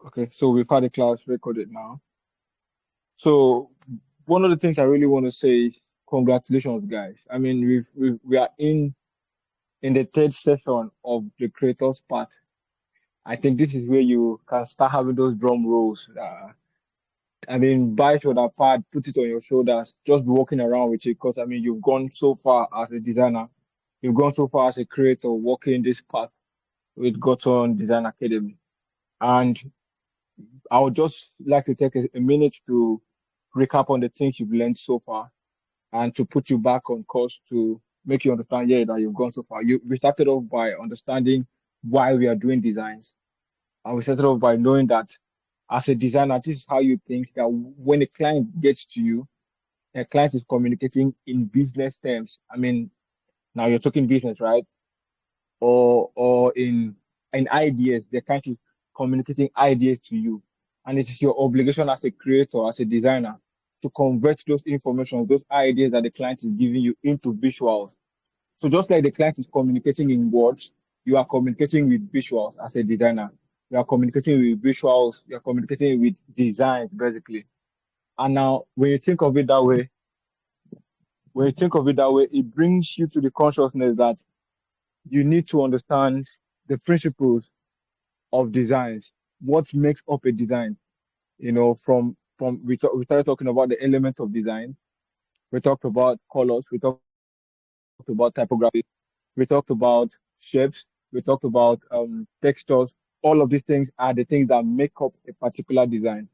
Okay, so we've had a class recorded now. So one of the things I really want to say is congratulations, guys. I mean, we are in the third session of the creators part. I think this is where you can start having those drum rolls. I mean, buy shoulder pad, put it on your shoulders, just be walking around with it. Because I mean, you've gone so far as a designer, you've gone so far as a creator, walking this path with Godson Design Academy. And I would just like to take a minute to recap on the things you've learned so far and to put you back on course to make you understand, yeah, that you've gone so far. We started off by understanding why we are doing designs. And we started off by knowing that as a designer, this is how you think that when a client gets to you, a client is communicating in business terms. I mean, now you're talking business, right? Or in ideas. The client is communicating ideas to you. And it is your obligation as a creator, as a designer, to convert those information, those ideas that the client is giving you into visuals. So just like the client is communicating in words, you are communicating with visuals as a designer. You are communicating with visuals, you are communicating with designs, basically. And now when you think of it that way, it brings you to the consciousness that you need to understand the principles of designs. What makes up a design? From we started talking about the elements of design. We talked about colors. We talked about typography. We talked about shapes. We talked about textures. All of these things are the things that make up a particular design.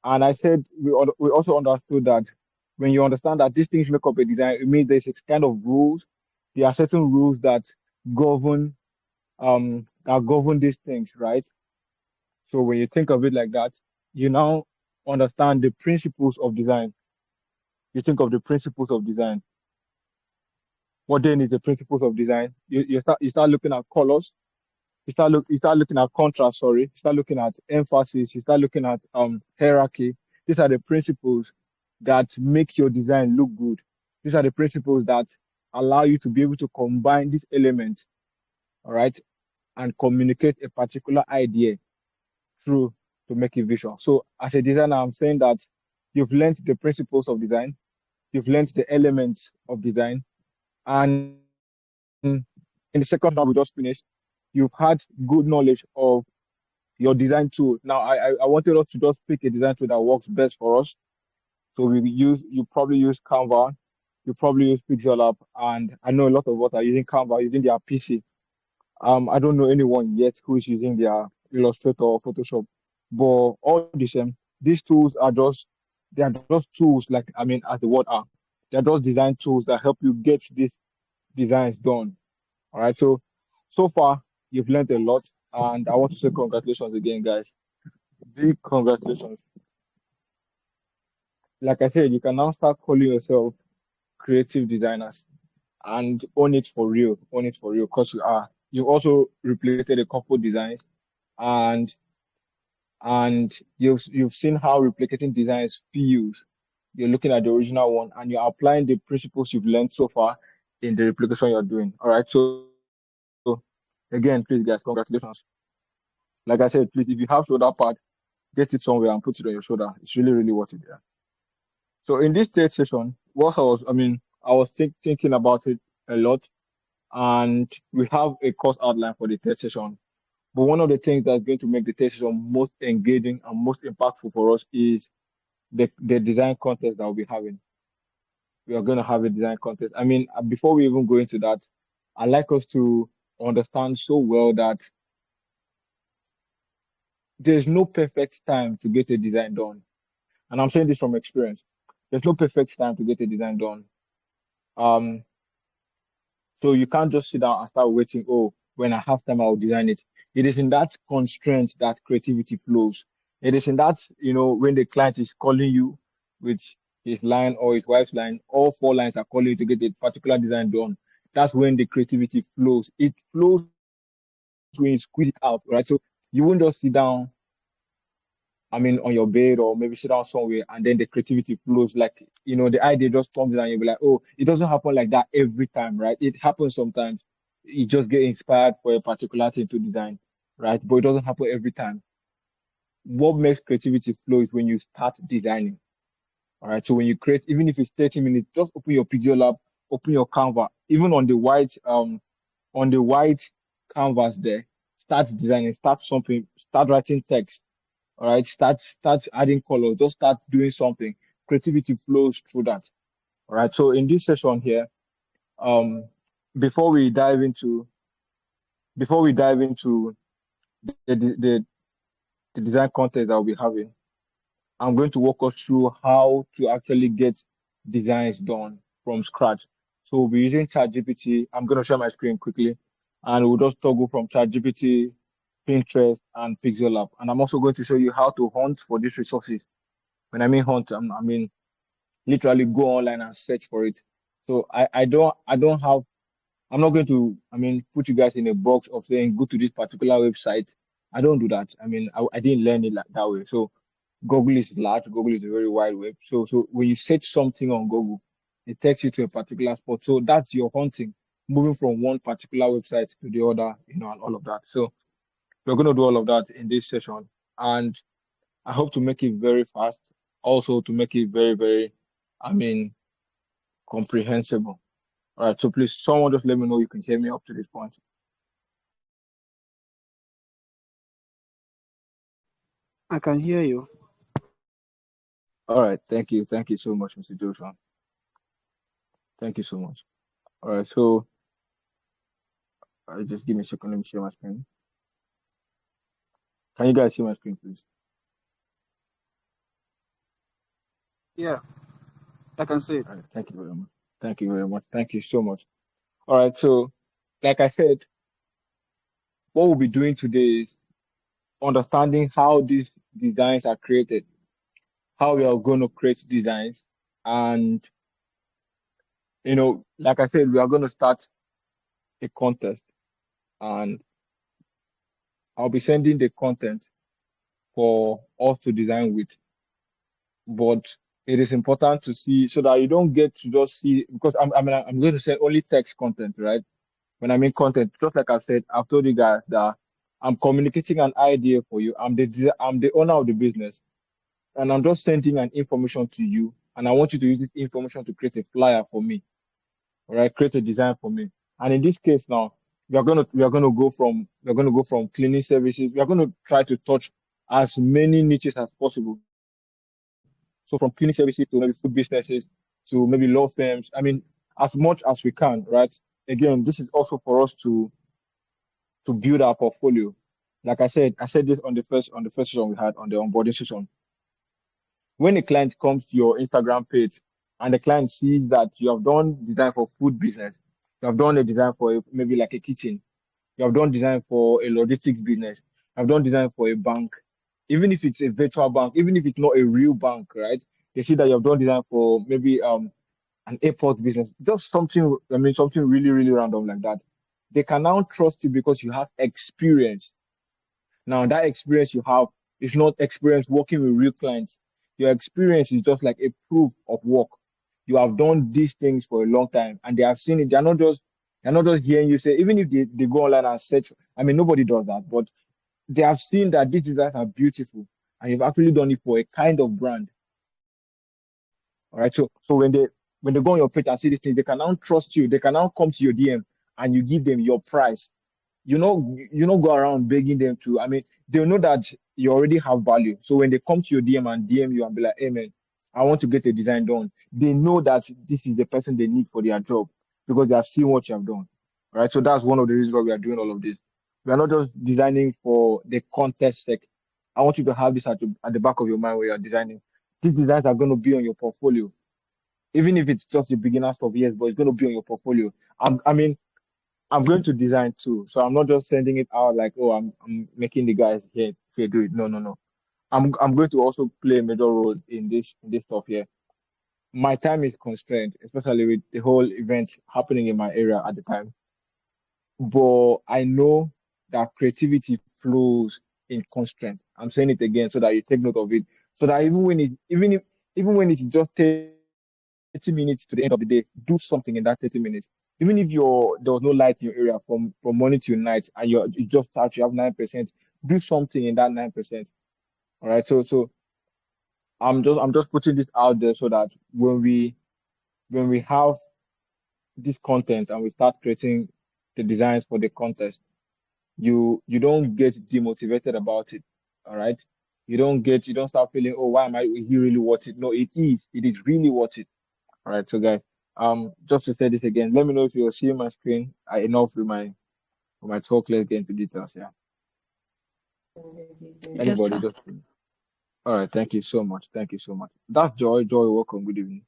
And I said we also understood that when you understand that these things make up a design, it means there's a kind of rules. There are certain rules govern that govern these things, right? So when you think of it like that, you now understand the principles of design. You think of the principles of design. What then is the principles of design? You start looking at colors. You start looking at contrast. Sorry. You start looking at emphasis. You start looking at hierarchy. These are the principles that make your design look good. These are the principles that allow you to be able to combine these elements, all right, and communicate a particular idea through to make it visual. So as a designer, I'm saying that you've learned the principles of design, you've learned the elements of design, and in the second round we just finished, you've had good knowledge of your design tool. Now I wanted us to just pick a design tool that works best for us. So you probably use Canva, you probably use Pixel App, and I know a lot of us are using Canva using their PC. I don't know anyone yet who is using their Illustrator or Photoshop, but all the same, these tools they are just tools like, I mean, as the word are, they're just design tools that help you get these designs done. All right. So far you've learned a lot, and I want to say congratulations again, guys. Big congratulations. Like I said, you can now start calling yourself creative designers and own it for real. Own it for real, because you are. You've also replicated a couple designs, and you've seen how replicating designs feels. You're looking at the original one and you're applying the principles you've learned so far in the replication you're doing. All right. So again, please guys, congratulations. Like I said, please, if you have shoulder pad, get it somewhere and put it on your shoulder. It's really, really worth it. Yeah. So in this third session, I was thinking about it a lot, and we have a course outline for the third session. But one of the things that's going to make the third session most engaging and most impactful for us is the design contest that we'll be having. We are going to have a design contest. I mean, before we even go into that, I'd like us to understand so well that there's no perfect time to get a design done. And I'm saying this from experience. There's no perfect time to get a design done. Um, so you can't just sit down and start waiting. Oh, when I have time, I'll design it. It is in that constraint that creativity flows. It is in that, when the client is calling you with his line or his wife's line, all four lines are calling you to get a particular design done. That's when the creativity flows. It flows when you squeeze it out, right? So you won't just sit down, on your bed or maybe sit down somewhere and then the creativity flows like, the idea just comes in and you'll be like, oh, it doesn't happen like that every time, right? It happens sometimes. You just get inspired for a particular thing to design, right? But it doesn't happen every time. what makes creativity flow is when you start designing. All right. So when you create, even if it's 30 minutes, just open your Pixel Lab, open your Canva, even on the white canvas there, start designing, start something, start writing text. All right. Start adding color, just start doing something. Creativity flows through that. All right. So in this session here, um, before we dive into, before we dive into the design content that we'll be having, I'm going to walk us through how to actually get designs done from scratch. So we'll be using ChatGPT. I'm going to share my screen quickly, and we'll just toggle from ChatGPT, Pinterest, and Pixel Lab. And I'm also going to show you how to hunt for these resources. When I mean hunt, I mean literally go online and search for it. So I don't have I'm not going to, I mean, put you guys in a box of saying go to this particular website. I don't do that. I mean, I didn't learn it like that way. So Google is large. Google is a very wide web. So when you search something on Google, it takes you to a particular spot. So that's your hunting, moving from one particular website to the other, and all of that. So we're going to do all of that in this session. And I hope to make it very fast. Also to make it very, very, I mean, comprehensible. All right. So please, someone just let me know you can hear me up to this point. I can hear you. All right. Thank you. Thank you so much, Mr. Joshua. Thank you so much. All right. So just give me a second. Let me share my screen. Can you guys see my screen, please? Yeah, I can see it. All right. Thank you very much. Thank you very much. Thank you so much. All right. So, like I said, what we'll be doing today is understanding how these designs are created, how we are going to create designs. And, like I said, we are going to start a contest and I'll be sending the content for us to design with. But it is important to see so that you don't get to just see because I'm going to send only text content, right? When I mean content, just like I said, I've told you guys that I'm communicating an idea for you. I'm the owner of the business, and I'm just sending an information to you, and I want you to use this information to create a flyer for me, all right? Create a design for me. And in this case now, we are gonna go from cleaning services. We are going to try to touch as many niches as possible. So from cleaning services to maybe food businesses to maybe law firms. I mean, as much as we can, right? Again, this is also for us to build our portfolio. Like I said this on the first session we had on the onboarding session. When a client comes to your Instagram page and the client sees that you have done design for food business, you have done a design for maybe like a kitchen, you have done design for a logistics business, you have done design for a bank, even if it's a virtual bank, even if it's not a real bank, right? They see that you have done design for maybe an airport business, just something, I mean, something really, really random like that. They can now trust you because you have experience. Now, that experience you have is not experience working with real clients. Your experience is just like a proof of work. You have done these things for a long time and they have seen it. They're not just hearing you say, even if they go online and search, I mean, nobody does that, but they have seen that these designs are beautiful and you've actually done it for a kind of brand. All right. So when they go on your page and see these things, they can now trust you. They can now come to your DM and you give them your price. Go around begging them to. I mean, they'll know that you already have value. So when they come to your DM and DM you and be like, hey man, I want to get a design done, they know that this is the person they need for their job because they have seen what you have done. All right. So that's one of the reasons why we are doing all of this. We are not just designing for the contest sake. I want you to have this at the back of your mind where you're designing. These designs are going to be on your portfolio. Even if it's just a beginner stuff, yes, but it's going to be on your portfolio. I mean, I'm going to design too. So I'm not just sending it out like, oh, I'm making the guys here do it. No, no, no. I'm going to also play a major role in this stuff here. My time is constrained, especially with the whole event happening in my area at the time. But I know that creativity flows in constraint. I'm saying it again so that you take note of it. So that even when it's just 30 minutes to the end of the day, do something in that 30 minutes. Even if there was no light in your area from morning till night and you just start, you have 9%, do something in that 9%. All right. So I'm just putting this out there so that when we have this content and we start creating the designs for the contest, you don't get demotivated about it. All right. You don't start feeling, oh, why am I is he really worth it? No, it is really worth it. All right. So guys, just to say this again, let me know if you're seeing my screen. Enough with my talk. Let's get into details. Yeah. Yes, Anybody sir. just all right. Thank you so much. Thank you so much. That's Joy. Joy, welcome. Good evening.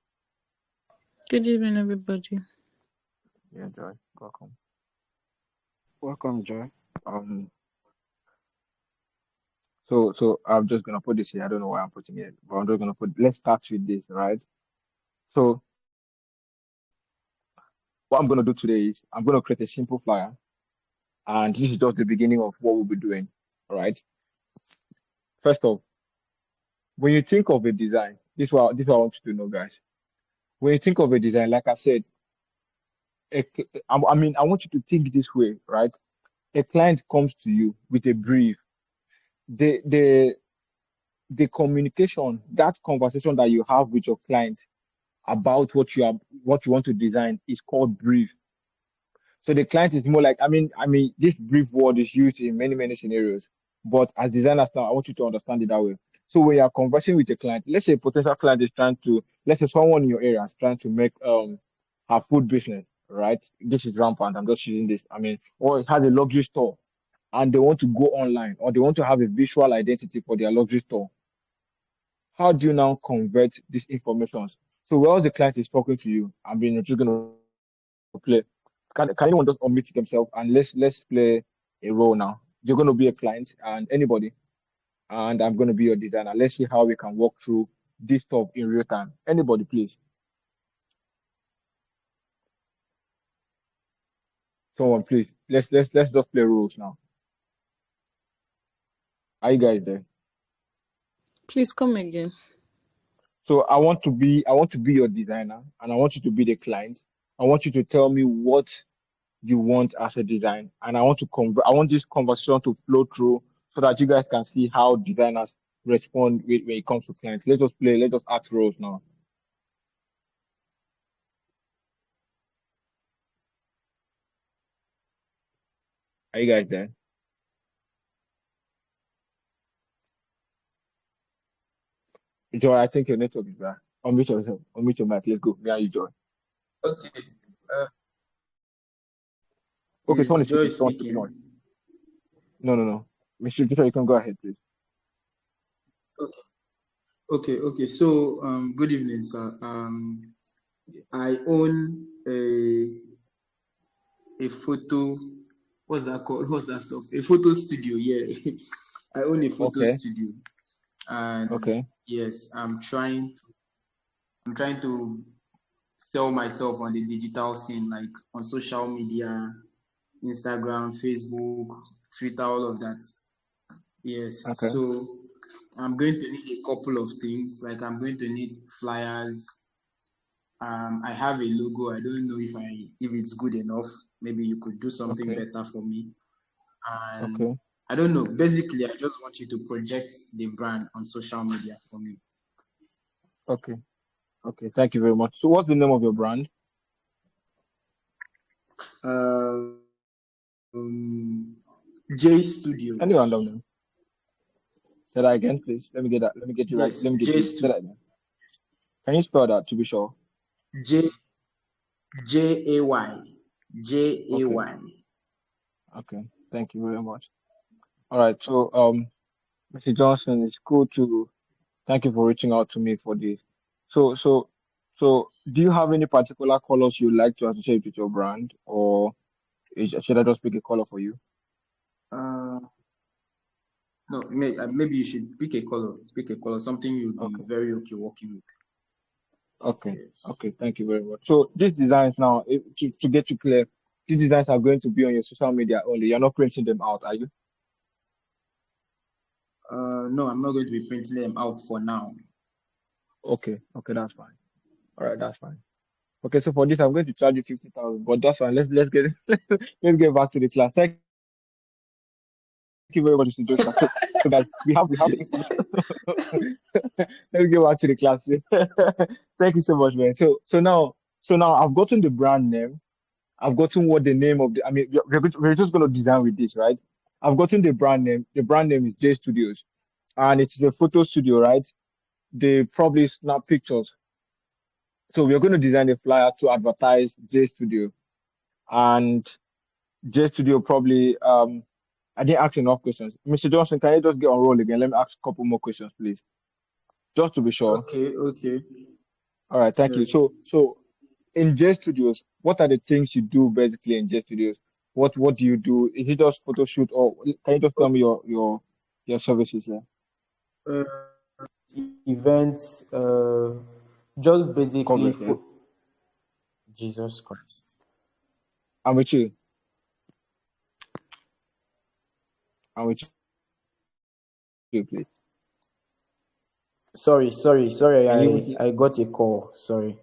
Good evening, everybody. Yeah, Joy, welcome. Welcome, Joy. Um, so I'm just gonna put this here. I don't know why I'm putting it, but I'm just gonna put. Let's start with this, right? So what I'm gonna do today is I'm gonna create a simple flyer, and this is just the beginning of what we'll be doing. All right. First off, when you think of a design, this is what I want you to know, guys. When you think of a design, like I said, I mean, I want you to think this way, right? A client comes to you with a brief. The communication, that conversation that you have with your client about what you want to design is called brief. So the client is more like, I mean, this brief word is used in many, many scenarios. But as designers now, I want you to understand it that way. So when you are conversing with a client, let's say a potential client is trying to, let's say someone in your area is trying to make her food business, right? This is rampant. I'm just using this. I mean, or it has a luxury store and they want to go online or they want to have a visual identity for their luxury store. How do you now convert these informations? So while the client is talking to you, just going to play. Can anyone just unmute themselves and let's play a role now? You're going to be a client and anybody, and I'm going to be your designer. Let's see how we can walk through this stuff in real time. Anybody, please. Someone, please. Let's just play roles now. Are you guys there? Please come again. So I want to be your designer and I want you to be the client. I want you to tell me what you want as a design. And I want this conversation to flow through so that you guys can see how designers respond when it comes to clients. Let's just act roles now. Are you guys there? Joy, I think your network is bad. Unmute yourself. Unmute your mic. Let's go. Me and you, Joy. Okay, Okay, someone is is Joy speaking. Someone's speaking speaking? on. No, no, no. Mr. Peter, you can go ahead, please. Okay, okay. So, good evening, sir. I own a photo. What's that called? What's that stuff? A photo studio. Yeah, I own a photo Okay, studio, and okay, yes, I'm trying to sell myself on the digital scene, like on social media, Instagram, Facebook, Twitter, all of that. Yes, okay, so I'm going to need a couple of things. Like I'm going to need flyers. I have a logo. I don't know if it's good enough. Maybe you could do something okay, better for me. And okay, I don't know. Basically, I just want you to project the brand on social media for me. okay, okay. Thank you very much. So, what's the name of your brand? J Any Studios. random name. Say that again, please. Let me get that. Let me get you right. Let Yes, me get you. Say that again. Can you spell that to be sure? J J A Y J A Okay, Y. okay. Thank you very much. All right. So, Mr. Johnson, it's cool to thank you for reaching out to me for this. So, so, so, do you have any particular colors you like to associate with your brand, or should I just pick a color for you? Uh, no, maybe you should pick a color. Pick a color, something you'll be Okay, very okay working with. okay, Yes. okay. Thank you very much. So, these designs now, to get you clear, these designs are going to be on your social media only. You're not printing them out, are you? No, I'm not going to be printing them out for now. Okay, okay, that's fine. All right, that's fine. Okay, so for this, I'm going to charge you 50,000, but that's fine. Let's get let's get back to the class. Thank you very much, Mr. Joshua. So, guys, things. Let's get back to the class. Thank you so much, man. So now I've gotten the brand name. I've gotten what the name of the. I mean, we're just going to design with this, right? I've gotten the brand name. The brand name is J Studios, and it's a photo studio, right? They probably snap pictures. So we're going to design a flyer to advertise J Studio, and J Studio probably. I didn't ask enough questions. Mr. Johnson, can you just get on roll again? Let me ask a couple more questions, please, just to be sure. Okay. All right, thank Yeah. you. So in J Studios, what are the things you do basically in J Studios? What do you do? Is it just photo shoot, or can you just tell me Okay. your services here? Uh, Events. Just basically Coverage, yeah. for Jesus Christ. I'm with you. I'm with you, please. Sorry. Can you even I got a call. Sorry.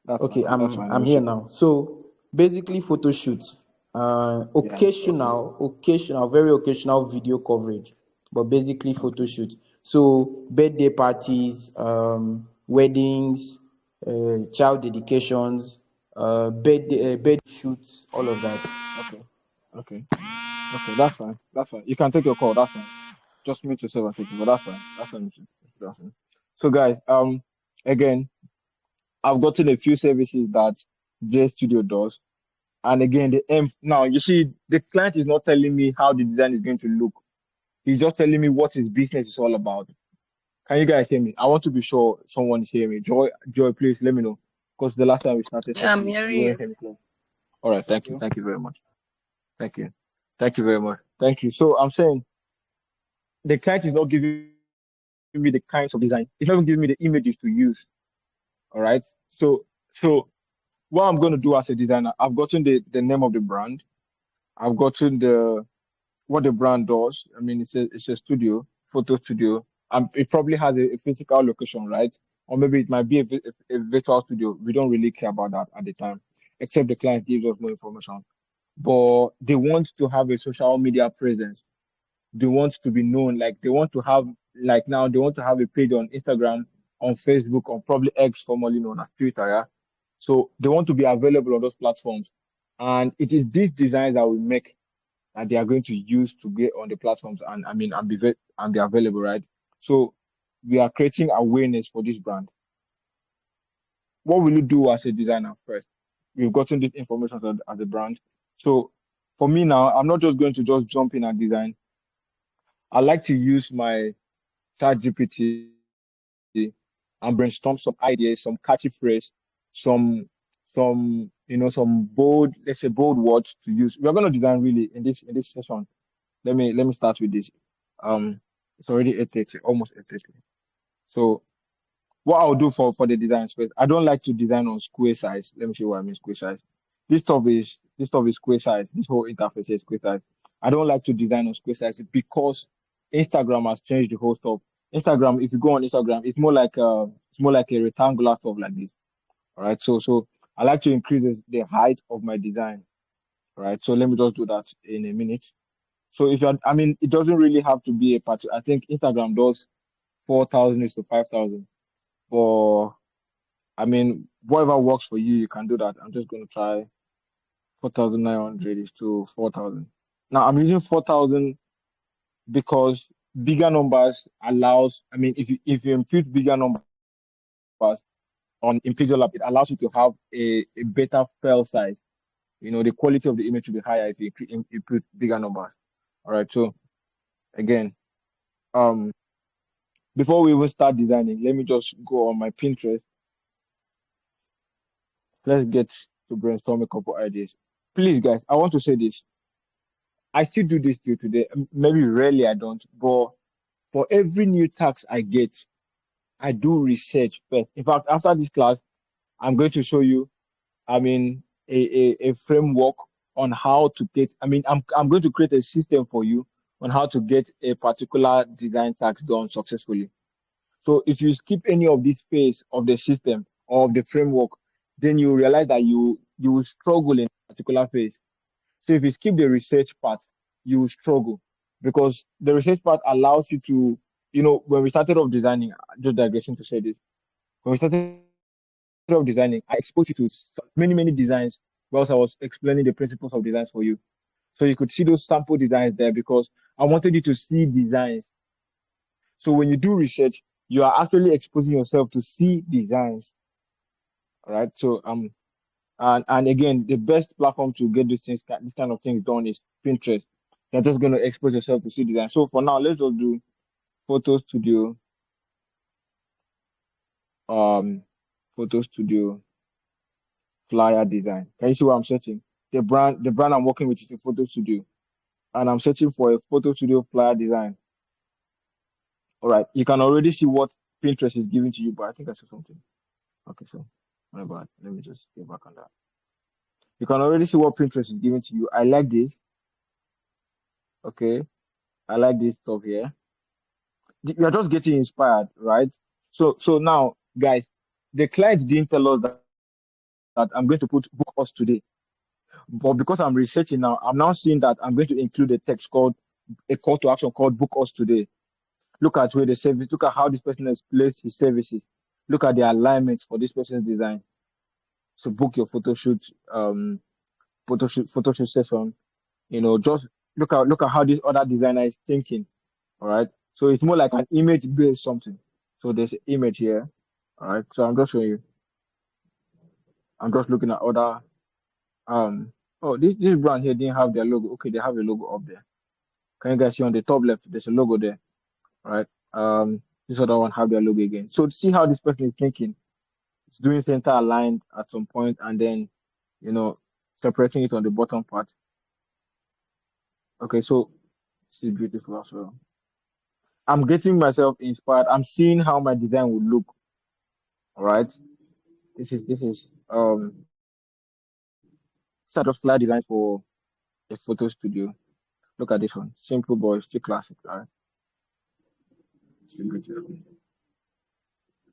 That's Okay, fine. That's fine. No I'm here issue. now. So basically photo shoots, Yeah. Okay. occasional, very occasional video coverage, but basically photo Okay. shoots. So birthday parties, weddings, child dedications, birthday shoots, all of that. Okay. Okay. Okay. That's fine. That's fine. You can take your call. That's fine. Just mute yourself and take it, but that's fine. That's fine. That's fine. So guys, again, I've gotten a few services that J Studio does. And again, the now you see the client is not telling me how the design is going to look. He's just telling me what his business is all about. Can you guys hear me? I want to be sure someone is hearing me. Joy, please let me know. Because the last time we started Yeah, I'm talking, you hearing weren't you. hearing me clear. All right, thank you. Yeah. Thank you very much. Thank you. Thank you very much. Thank you. So I'm saying the client is not giving me the kinds of design. It's not even giving me the images to use. All right. So what I'm going to do as a designer, I've gotten the name of the brand. I've gotten the what the brand does. I mean, it's a studio, photo studio. It probably has a physical location, right? Or maybe it might be a virtual studio. We don't really care about that at the time, except the client gives us more information. But they want to have a social media presence. They want to be known. Like they want to have, like now, they want to have a page on Instagram, on Facebook, on probably X, formerly known as Twitter. Yeah. So they want to be available on those platforms. And it is these designs that we make that they are going to use to get on the platforms and I mean and be available, right? So we are creating awareness for this brand. What will you do as a designer first? We've gotten this information as a brand. So for me now, I'm not just going to just jump in and design. I like to use my chat GPT and brainstorm some ideas, some catchy phrase, some some bold, let's say bold words to use. We're gonna design really in this session. Let me start with this. It's already 8:30, almost 8:30. So what I'll do for the design space, I don't like to design on square size. Let me show you what I mean square size. This stuff is square size. This whole interface is square size. I don't like to design on square size because Instagram has changed the whole stuff. Instagram, if you go on Instagram, it's more like a rectangular stuff like this. All right. So I like to increase the height of my design. All right. So let me just do that in a minute. So I mean, it doesn't really have to be a particular. I think Instagram does 4,000 is to 5,000. But I mean, whatever works for you, you can do that. I'm just going to try 4,900 is to 4,000. Now I'm using 4,000 because bigger numbers allows. I mean, if you impute bigger numbers on in Pixel Lab, it allows you to have a better file size. The quality of the image will be higher if you input bigger numbers. All right. So again, um. before we even start designing, let me just go on my Pinterest. Let's get to brainstorm a couple ideas. Please, guys, I want to say this. I still do this till today. Maybe rarely I don't, but for every new task I get, I do research first. In fact, after this class, I'm going to show you, I mean, a framework on how to get, I mean, I'm going to create a system for you on how to get a particular design task done successfully. So if you skip any of this phase of the system or of the framework, then you realize that you will struggle in a particular phase. So if you skip the research part, you will struggle. because the research part allows you to, when we started off designing, just digressing to say this, when we started off designing, I exposed you to many, many designs whilst I was explaining the principles of designs for you. So you could see those sample designs there because I wanted you to see designs. So when you do research, you are actually exposing yourself to see designs. All right. So and again, the best platform to get this kind of things done is Pinterest. You're just going to expose yourself to see design. So for now, let's just do photo studio, um, photo studio flyer design. Can you see what I'm searching? The brand I'm working with is a photo studio, and I'm searching for a photo studio flyer design. All right, you can already see what Pinterest is giving to you, but I think I saw something. Okay, so my bad. Let me just get back on that. You can already see what Pinterest is giving to you. I like this. Okay, I like this stuff here. You're just getting inspired, right? So now, guys, the client didn't tell us that I'm going to put book us today. But because I'm researching now, I'm now seeing that I'm going to include a text called a call to action called book us today. Look at where the service, look at how this person has placed his services. Look at the alignment for this person's design. So book your photo shoot session. Just look at how this other designer is thinking. All right. So it's more like an image based something. So there's an image here. All right. So I'm just showing you. I'm just looking at other um oh this brand here didn't have their logo. Okay, they have a logo up there. Can you guys see on the top left? There's a logo there. All right. This other one have their logo again. So see how this person is thinking. It's doing center aligned at some point and then you know separating it on the bottom part. Okay, so this is beautiful as well. I'm getting myself inspired. I'm seeing how my design would look. All right. This is set of flyer designs for a photo studio. Look at this one. Simple boy, still classic, all right? Still beautiful.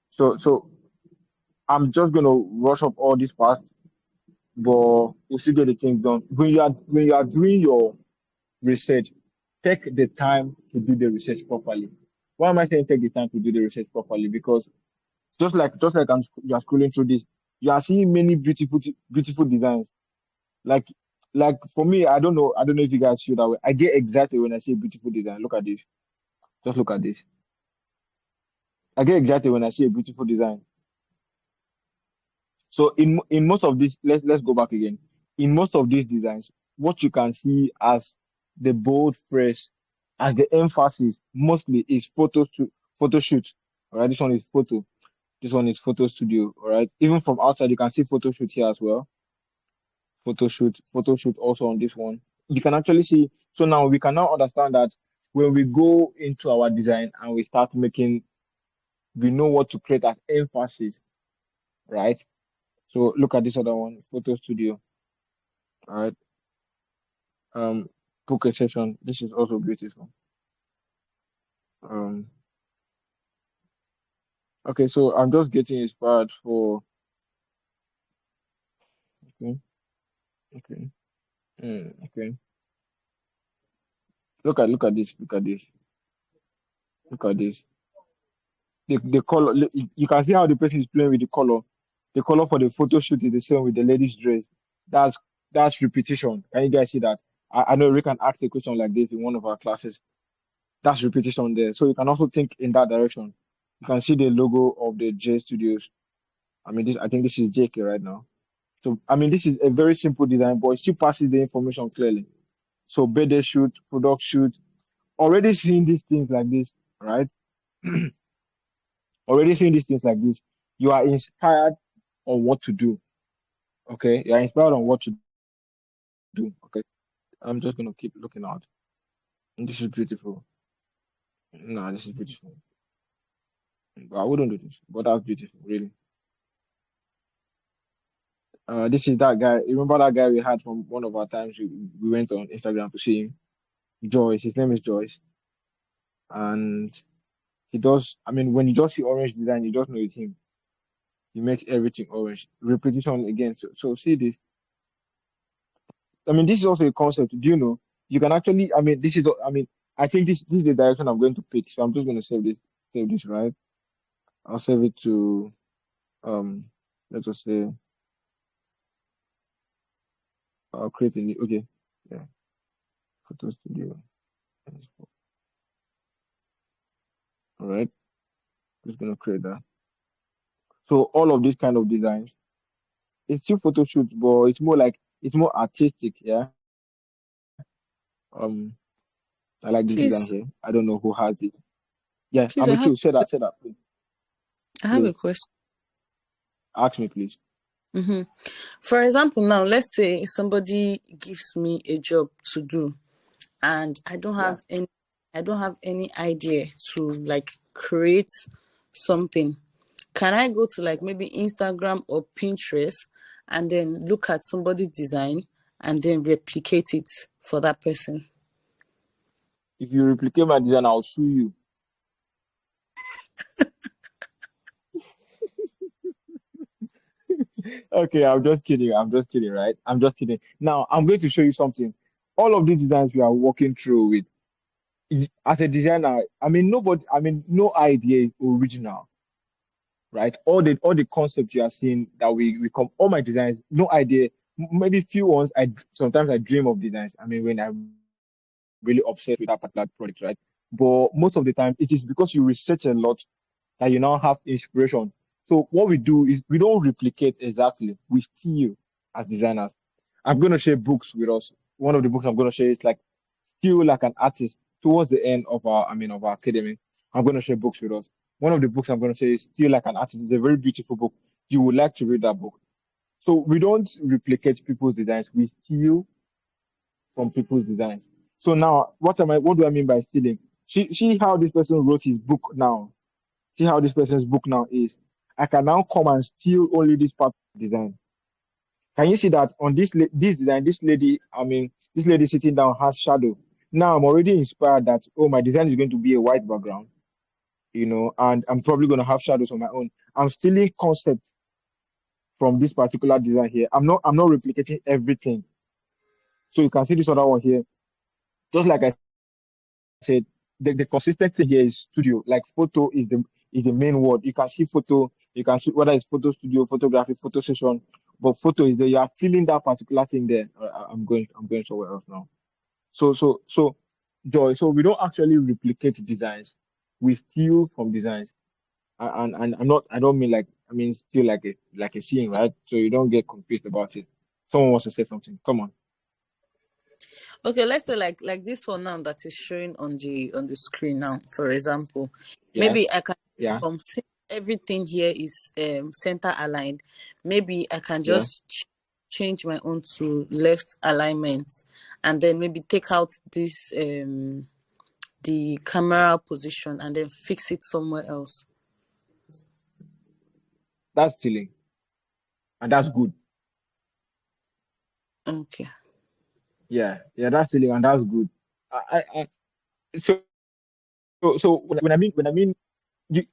So I'm just gonna rush up all this part, but we still get the things done. When you are doing your research, take the time to do the research properly. Why am I saying take the time to do the research properly? Because just like you are scrolling through this, you are seeing many beautiful designs. Like like for me, I don't know if you guys feel that way. I get excited when I see a beautiful design. Look at this. Just look at this. I get excited when I see a beautiful design. So in most of this, let's go back again. In most of these designs, what you can see as the bold phrase, as the emphasis, mostly is photo shoot. All right, this one is photo. This one is photo studio. All right, even from outside, you can see photo shoot here as well. Photo shoot also on this one. You can actually see. So now we can now understand that when we go into our design and we start making, we know what to create as emphasis, right? So look at this other one, photo studio. All right. Um, book a session. This is also beautiful. Um, okay, so I'm just getting inspired for. Okay, okay, okay. Look at this. Look at this. Look at this. The color. You can see how the person is playing with the color. The color for the photo shoot is the same with the lady's dress. That's that's repetition. Can you guys see that? I know we can ask a question like this in one of our classes. That's repetition there. So you can also think in that direction. You can see the logo of the J Studios. I think this is JK right now. So this is a very simple design, but it still passes the information clearly. So birthday shoot, product shoot, already seeing these things like this, right? Already seeing these things like this, you are inspired on what to do. Okay, you are inspired on what to do. Okay, I'm just gonna keep looking out. And this is beautiful. No, this is beautiful. But I wouldn't do this, but that's beautiful, really. This is that guy. You remember that guy we had from one of our times? We went on Instagram to see him. Joyce. His name is Joyce, and he does. When you just see orange design, you just know it's him. He makes everything orange. Repetition again. So see this. This is also a concept. Do you know? You can actually. This is. I think this is the direction I'm going to pick. So I'm just going to save this, right? I'll save it to, um, let's just say, I'll create a new, okay. Yeah, photo studio. All right. Just going to create that. So all of these kind of designs, it's still photo shoots, but it's more artistic. Yeah. Um, I like this design Please, here. I don't know who has it. Yeah, please, I'm with you. Say that, please. I have a Please question. ask me, please. Mm-hmm. For example, now let's say somebody gives me a job to do, and Yeah. I don't have any idea to like create something. Can I go to like maybe Instagram or Pinterest and then look at somebody's design and then replicate it for that person? If you replicate my design, I'll sue you. Okay, I'm just kidding. I'm just kidding, right? I'm just kidding. Now, I'm going to show you something. All of these designs we are working through with, as a designer, no idea is original, right? All the concepts you are seeing that we come, all my designs, no idea. Maybe few ones, sometimes I dream of designs. I mean, when I'm really obsessed with that particular product, right? But most of the time, it is because you research a lot that you now have inspiration. So what we do is we don't replicate exactly. We steal as designers. I'm going to share books with us. One of the books I'm going to share is like still like an artist towards the end of of our academy. I'm going to share books with us. One of the books I'm going to share is still like an artist. It's a very beautiful book. You would like to read that book. So we don't replicate people's designs. We steal from people's designs. So now, what do I mean by stealing? See how this person wrote his book now. See how this person's book now is. I can now come and steal only this part of the design. Can you see that on this design, this lady sitting down has shadow. Now I'm already inspired that, oh, my design is going to be a white background, and I'm probably going to have shadows on my own. I'm stealing concept from this particular design here. I'm not replicating everything. So you can see this other one here. Just like I said, the consistency here is studio. Like photo is the main word. You can see photo, you can see whether it's photo studio, photography, photo session, but photo is there. You are feeling that particular thing there. I'm going somewhere else now. So, Joy. So we don't actually replicate designs. We steal from designs, and I don't mean like I mean still like a seeing, right? So you don't get confused about it. Someone wants to say something. Come on. Okay, let's say like this one now that is showing on the screen now, for example. Yeah, Maybe I can yeah, since everything here is center aligned, maybe I can yeah. just change my own to left alignment and then maybe take out this the camera position and then fix it somewhere else. That's stealing, and that's good. Okay. Yeah, that's stealing, and that's good. So when I mean you,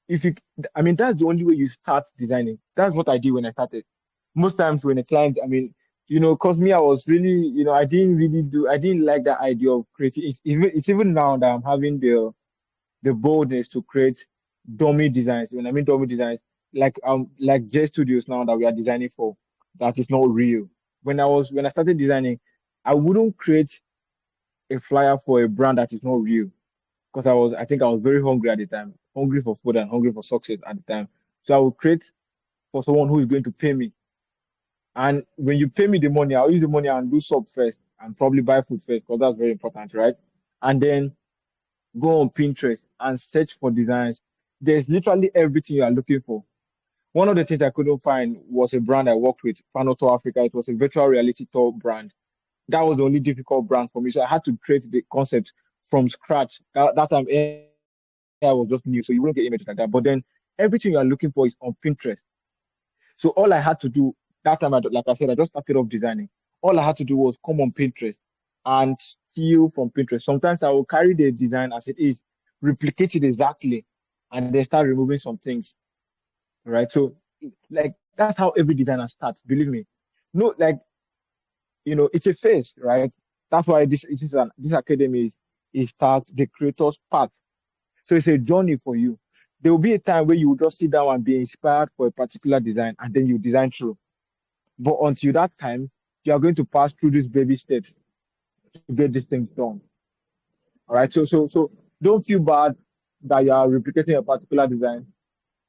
if you, I mean that's the only way you start designing. That's what I did when I started. Most times when a client, cause me, I was really, I didn't like that idea of creating. It's even now that I'm having the boldness to create dummy designs. When I mean dummy designs, like J Studios now that we are designing for, that is not real. When I started designing, I wouldn't create a flyer for a brand that is not real because I think I was very hungry at the time, hungry for food and hungry for success at the time. So I would create for someone who is going to pay me. And when you pay me the money, I'll use the money and do sub first and probably buy food first because that's very important, right? And then go on Pinterest and search for designs. There's literally everything you are looking for. One of the things I couldn't find was a brand I worked with, Fanoto Africa. It was a virtual reality tour brand. That was the only difficult brand for me. So I had to create the concept from scratch. That time AI was just new, so you wouldn't get images like that. But then everything you are looking for is on Pinterest. So all I had to do that time, like I said, I just started off designing. All I had to do was come on Pinterest and steal from Pinterest. Sometimes I will carry the design as it is, replicate it exactly, and then start removing some things. Right. So like that's how every designer starts, believe me. No, like it's a phase, right? That's why this academy it starts the creator's path. So it's a journey for you. There will be a time where you will just sit down and be inspired for a particular design, and then you design through. But until that time, you are going to pass through these baby steps to get these things done. All right. So don't feel bad that you are replicating a particular design,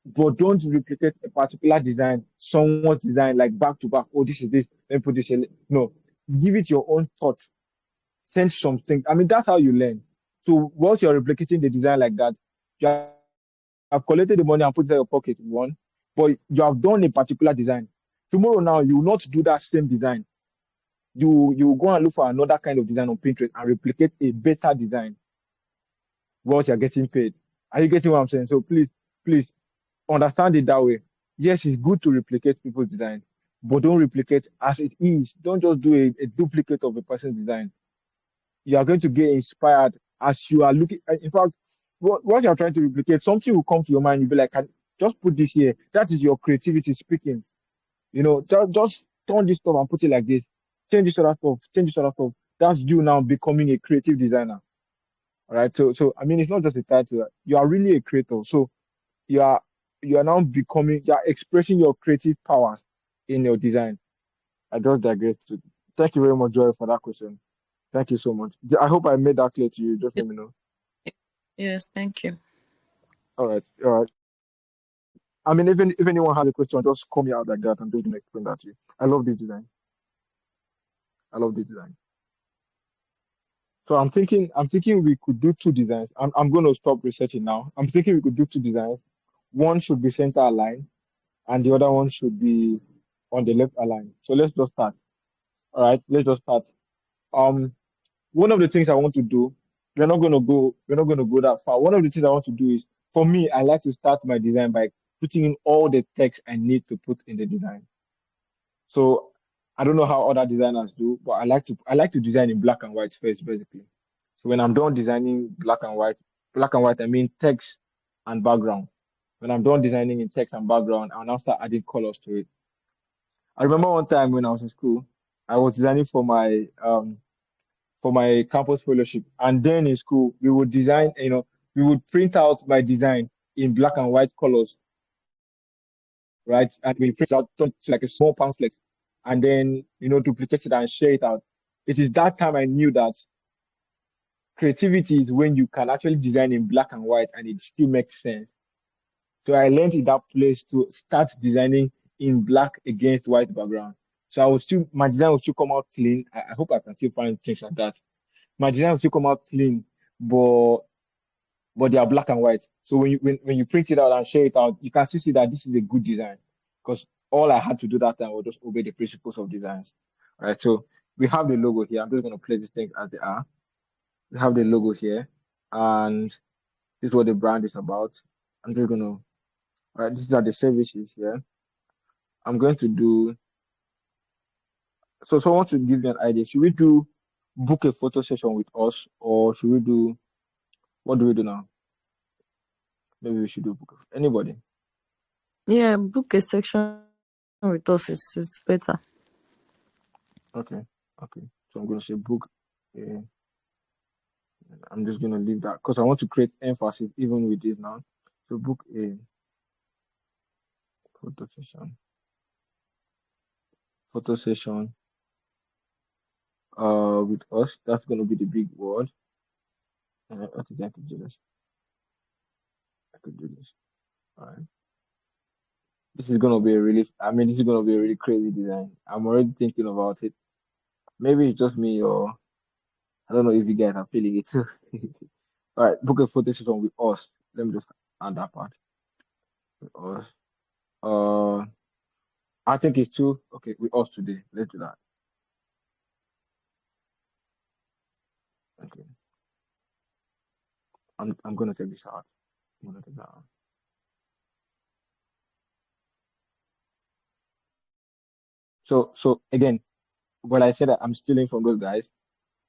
but don't replicate a particular design, someone's design, like back to back. Oh, this is this. Let me put this here. No, give it your own thought. Change something. I mean, that's how you learn. So once you're replicating the design like that, you have collected the money and put it in your pocket, one, but you have done a particular design. Tomorrow now, you will not do that same design. You will go and look for another kind of design on Pinterest and replicate a better design once you're getting paid. Are you getting what I'm saying? So please understand it that way. Yes, it's good to replicate people's design, but don't replicate as it is. Don't just do a duplicate of a person's design. You are going to get inspired as you are looking. In fact, what you're trying to replicate, something will come to your mind. You'll be like, just put this here. That is your creativity speaking. Just turn this stuff and put it like this. Change this other stuff. Change this other stuff. That's you now becoming a creative designer. All right. So I mean, it's not just a title. You are really a creator. So you are you are now becoming. You are expressing your creative powers in your design. I just digress. Thank you very much, Joy, for that question. Thank you so much. I hope I made that clear to you. Just let me know. Yes, thank you. All right. All right. I mean, if anyone has a question, just call me out like that. I'm just gonna explain that to you. I love this design. I love this design. So I'm thinking we could do two designs. I'm gonna stop researching now. I'm thinking we could do two designs. One should be center aligned, and the other one should be on the left aligned. So let's just start. All right. Let's just start. Um, one of the things I want to do, we're not gonna go that far. One of the things I want to do is, for me, I like to start my design by putting in all the text I need to put in the design. So I don't know how other designers do, but I like to design in black and white first, basically. So when I'm done designing black and white, I mean text and background. When I'm done designing in text and background, I'll now start adding colors to it. I remember one time when I was in school, I was designing for my campus fellowship. And then in school, we would design, we would print out my design in black and white colors, right? And we print it out, turn it to like a small pamphlet, and then, duplicate it and share it out. It is that time I knew that creativity is when you can actually design in black and white and it still makes sense. So I learned in that place to start designing in black against white background. So my design will still come out clean. I hope I can still find things like that. My design will still come out clean, but they are black and white. So when you print it out and share it out, you can still see that this is a good design. Because all I had to do that time was just obey the principles of designs. All right. So we have the logo here. I'm just gonna place these things as they are. We have the logo here, and this is what the brand is about. I'm just gonna. All right. These are the services here. I'm going to do. So someone should give me an idea. Should we do book a photo session with us, or should we do what do we do now? Maybe we should do book. Anybody? Yeah, book a section with us is better. Okay. Okay. So I'm going to say book. I'm just going to leave that because I want to create emphasis even with this now. So book a photo session. Photo session. With us. That's going to be the big word. Okay, I could do this. I could do this. All right. This is going to be a really. I mean, this is going to be a really crazy design. I'm already thinking about it. Maybe it's just me, or I don't know if you guys are feeling it too. All right, book a photo session with us. Let me just add that part with us. Uh, I think it's two. Okay, with us today. Let's do that. Okay, I'm gonna take this out. I'm gonna take that out. So again, when I said that I'm stealing from those guys,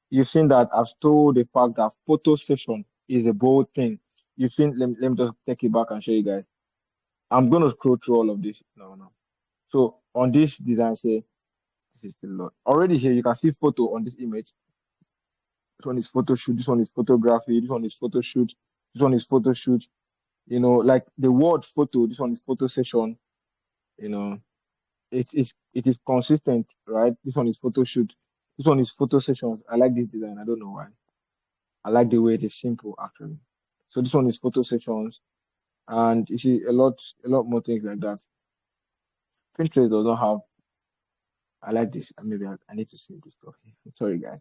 you've seen that I've told the fact that photo session is a bold thing. You've seen. Let me just take it back and show you guys. I'm gonna scroll through all of this. No, no. So on this design, say this is the lot. Already here, you can see photo on this image. This one is photo shoot. This one is photography. This one is photo shoot. This one is photo shoot. Like the word photo. This one is photo session. You know, it is consistent, right? This one is photo shoot. This one is photo sessions. I like this design. I don't know why. I like the way it is simple actually. So this one is photo sessions, and you see a lot more things like that. Pinterest does not have. I like this. Maybe I need to save this stuff here. Sorry, guys.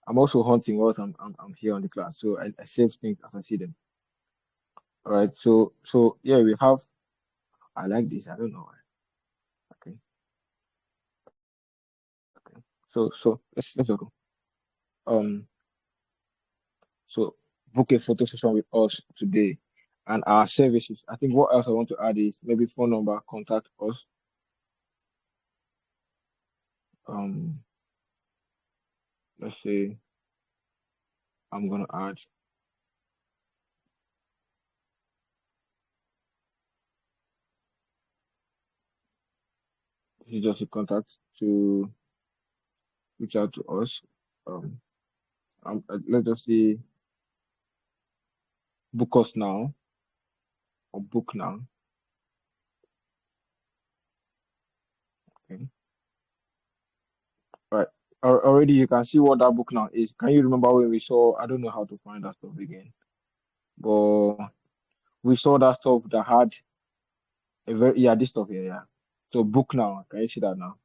I'm also hunting whilst I'm here on the class, so I save things as I see them. All right. So yeah, we have. I like this. I don't know why. Okay. Okay. So let's just go. Um. So book a photo session with us today, and our services. I think what else I want to add is maybe phone number, contact us. Um. Let's say I'm gonna add. This is just a contact to reach out to us. Um. Let's just say book us now or book now. Okay. All right. Already you can see what that book now is. Can you remember when we saw? I don't know how to find that stuff again, but we saw that stuff that had a very yeah this stuff here yeah. So book now. Can you see that now?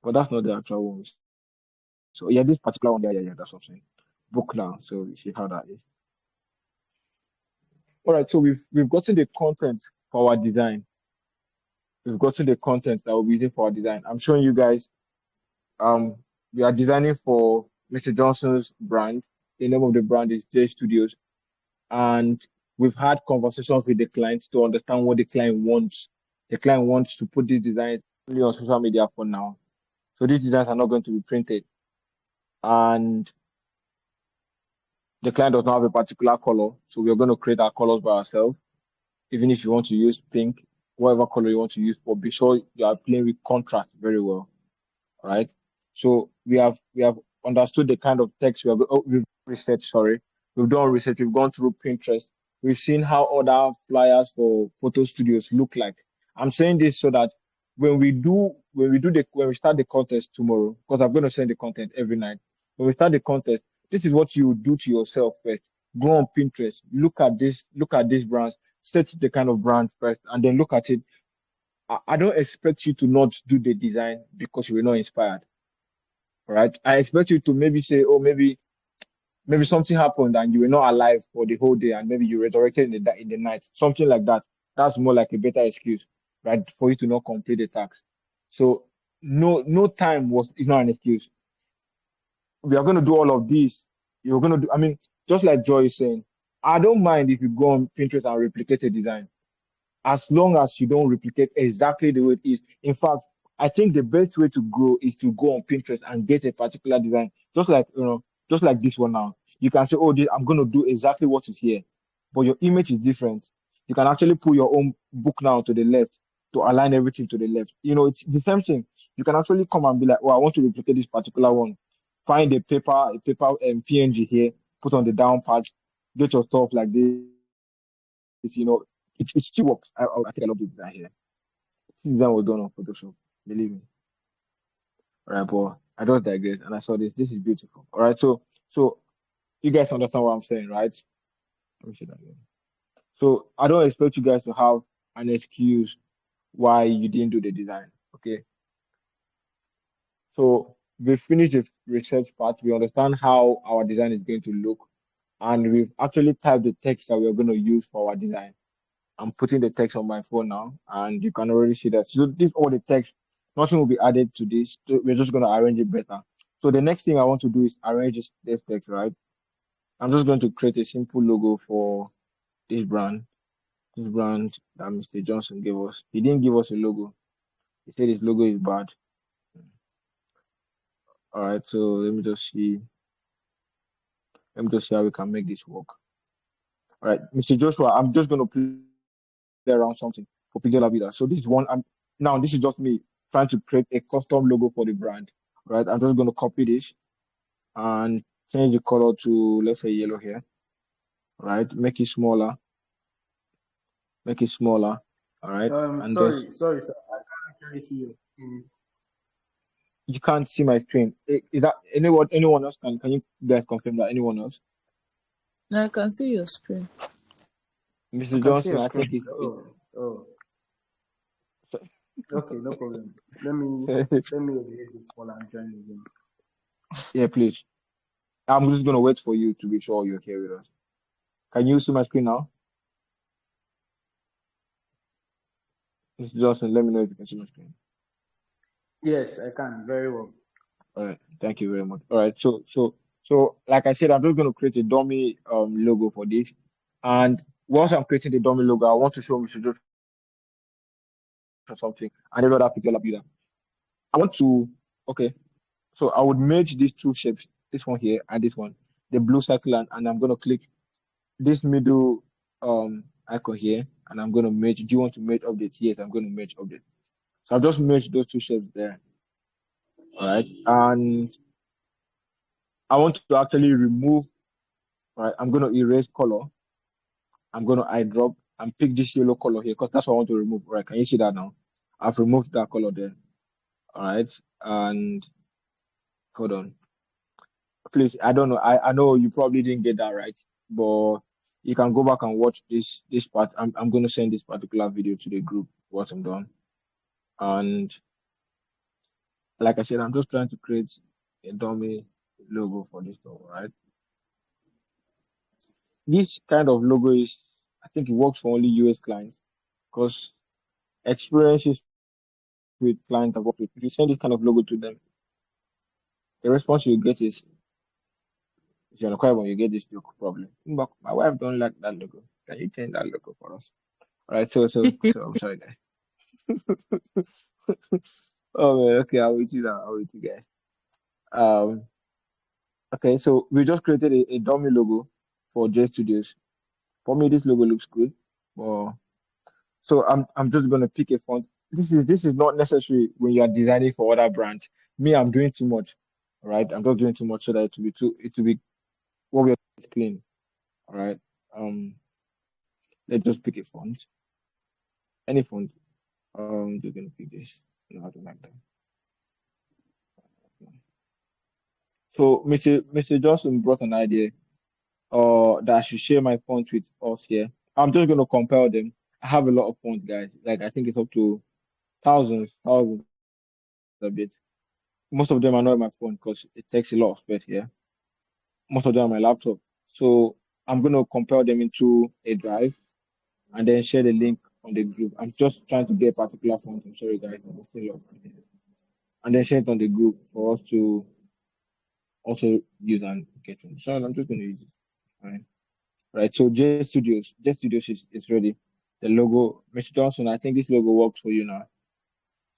But that's not the actual one. So yeah, this particular one yeah. That's what I'm saying. Book now. So you see how that is. All right. So we've gotten the content for our design. We've gotten the content that we'll be using for our design. I'm showing you guys. Um, we are designing for Mr. Johnson's brand. The name of the brand is J Studios, and we've had conversations with the clients to understand what the client wants. The client wants to put these designs only on social media for now. So these designs are not going to be printed, and the client does not have a particular color. So we're going to create our colors by ourselves. Even if you want to use pink, whatever color you want to use, but be sure you are playing with contrast very well. Right? So we have understood the kind of text we've researched, sorry. We've done research, we've gone through Pinterest. We've seen how other flyers for photo studios look like. I'm saying this so that when we start the contest tomorrow, because I'm going to send the content every night. When we start the contest, this is what you do to yourself first. Go on Pinterest, look at these brands, set the kind of brand first, and then look at it. I don't expect you to not do the design because you were not inspired, right? I expect you to maybe say, oh, maybe something happened and you were not alive for the whole day, and maybe you resurrected in the night, something like that. That's more like a better excuse, right, for you to not complete the task. So no time was is not an excuse. We are going to do all of this. You're going to do. I mean, just like Joy is saying, I don't mind if you go on Pinterest and replicate a design as long as you don't replicate exactly the way it is. In fact, I think the best way to grow is to go on Pinterest and get a particular design, just like this one now. You can say, "Oh, I'm going to do exactly what is here," but your image is different. You can actually pull your own book now to the left to align everything to the left. It's the same thing. You can actually come and be like, "Oh, I want to replicate this particular one." Find a paper PNG here, put on the down part, get your stuff like this. It still works. I think I love this design here. This design was done on Photoshop, believe me. All right, but I just digress and I saw this. This is beautiful. All right, so you guys understand what I'm saying, right? Let me see that again. So I don't expect you guys to have an excuse why you didn't do the design. Okay. So we finished the research part. We understand how our design is going to look, and we've actually typed the text that we're going to use for our design. I'm putting the text on my phone now, and you can already see that. So this all the text, nothing will be added to this. So we're just going to arrange it better. So the next thing I want to do is arrange this text, right? I'm just going to create a simple logo for this brand. This brand that Mr. Johnson gave us. He didn't give us a logo. He said his logo is bad. All right, so let me just see. Let me just see how we can make this work. All right, Mr. Joshua, I'm just going to play around something for Pixel Vida. So this is one. Now this is just me trying to create a custom logo for the brand. Right, I'm just going to copy this and change the color to, let's say, yellow here, right? Make it smaller, all right? And just, Sorry, sir. I can't actually see you. you can't see my screen. Is that anyone else can you guys confirm that? Anyone else? I can see your screen. I Mr. can see Johnson, your I think screen. it's Oh, okay, no problem. Let me exit this call and join again. yeah, please. I'm just gonna wait for you to be sure you're here with us. Can you see my screen now? Mr. Johnson, let me know if you can see my screen. Yes, I can very well. All right, thank you very much. All right, so like I said, I'm just gonna create a dummy logo for this, and once I'm creating the dummy logo, I want to show Mr. Johnson something, and every other people will be there. I want to, okay, so I would merge these two shapes, this one here and this one, the blue circle, and I'm gonna click this middle icon here, and I'm gonna merge. Do you want to merge updates? Yes, I'm gonna merge update. So I've just merged those two shapes there. All right, and I want to actually remove. All right, I'm gonna erase color. I'm gonna eye drop and pick this yellow color here because that's what I want to remove. All right, can you see that now? I've removed that color there. All right, and hold on, please. I don't know. I know you probably didn't get that right, but you can go back and watch this part. I'm gonna send this particular video to the group once I'm done. And like I said, I'm just trying to create a dummy logo for this store, right? This kind of logo is, I think it works for only US clients because experiences with clients I've worked with, if you send this kind of logo to them, the response you get is, if you're not when you get this logo problem. But my wife don't like that logo. Can you change that logo for us? All right, so I'm sorry, guys. Oh man, okay, I'll wait you now. I'll wait you guys. Um, okay, so we just created a dummy logo for J Studios. For me, this logo looks good. Well, so I'm just gonna pick a font. This is not necessary when you are designing for other brands. Me, I'm doing too much. All right, I'm just doing too much so that it will be what we are clean. All right. Um, let's just pick a font. Any font. Just gonna pick this. No, I don't like that. So Mr. Johnson brought an idea that I should share my fonts with us here. I'm just gonna compare them. I have a lot of fonts, guys. Like I think it's up to thousands a bit. Most of them are not on my phone because it takes a lot of space here. Most of them on my laptop. So I'm gonna compile them into a drive and then share the link on the group. I'm just trying to get a particular font. I'm sorry, guys. I'm still up. And then share it on the group for us to also use and get on. So I'm just gonna use it. Fine. Right. So J Studios is ready. The logo, Mr. Johnson, I think this logo works for you now.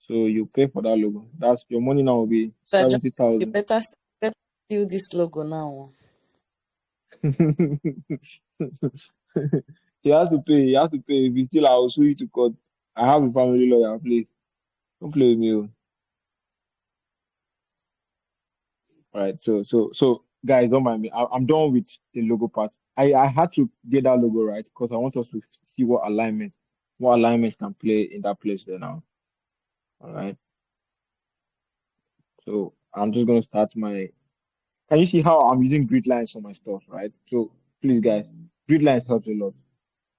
So you pay for that logo. That's your money now will be Sir John, you 70,000. better steal this logo now. He has to pay. He has to pay. If you still, I will sue you to court. I have a family lawyer. Please don't play with me. Oh. All right. So, guys, don't mind me. I'm done with the logo part. I had to get that logo right because I want us to see what alignment can play in that place there now. All right. So I'm just gonna start my. Can you see how I'm using grid lines for my stuff, right? So please, guys, grid lines helps a lot.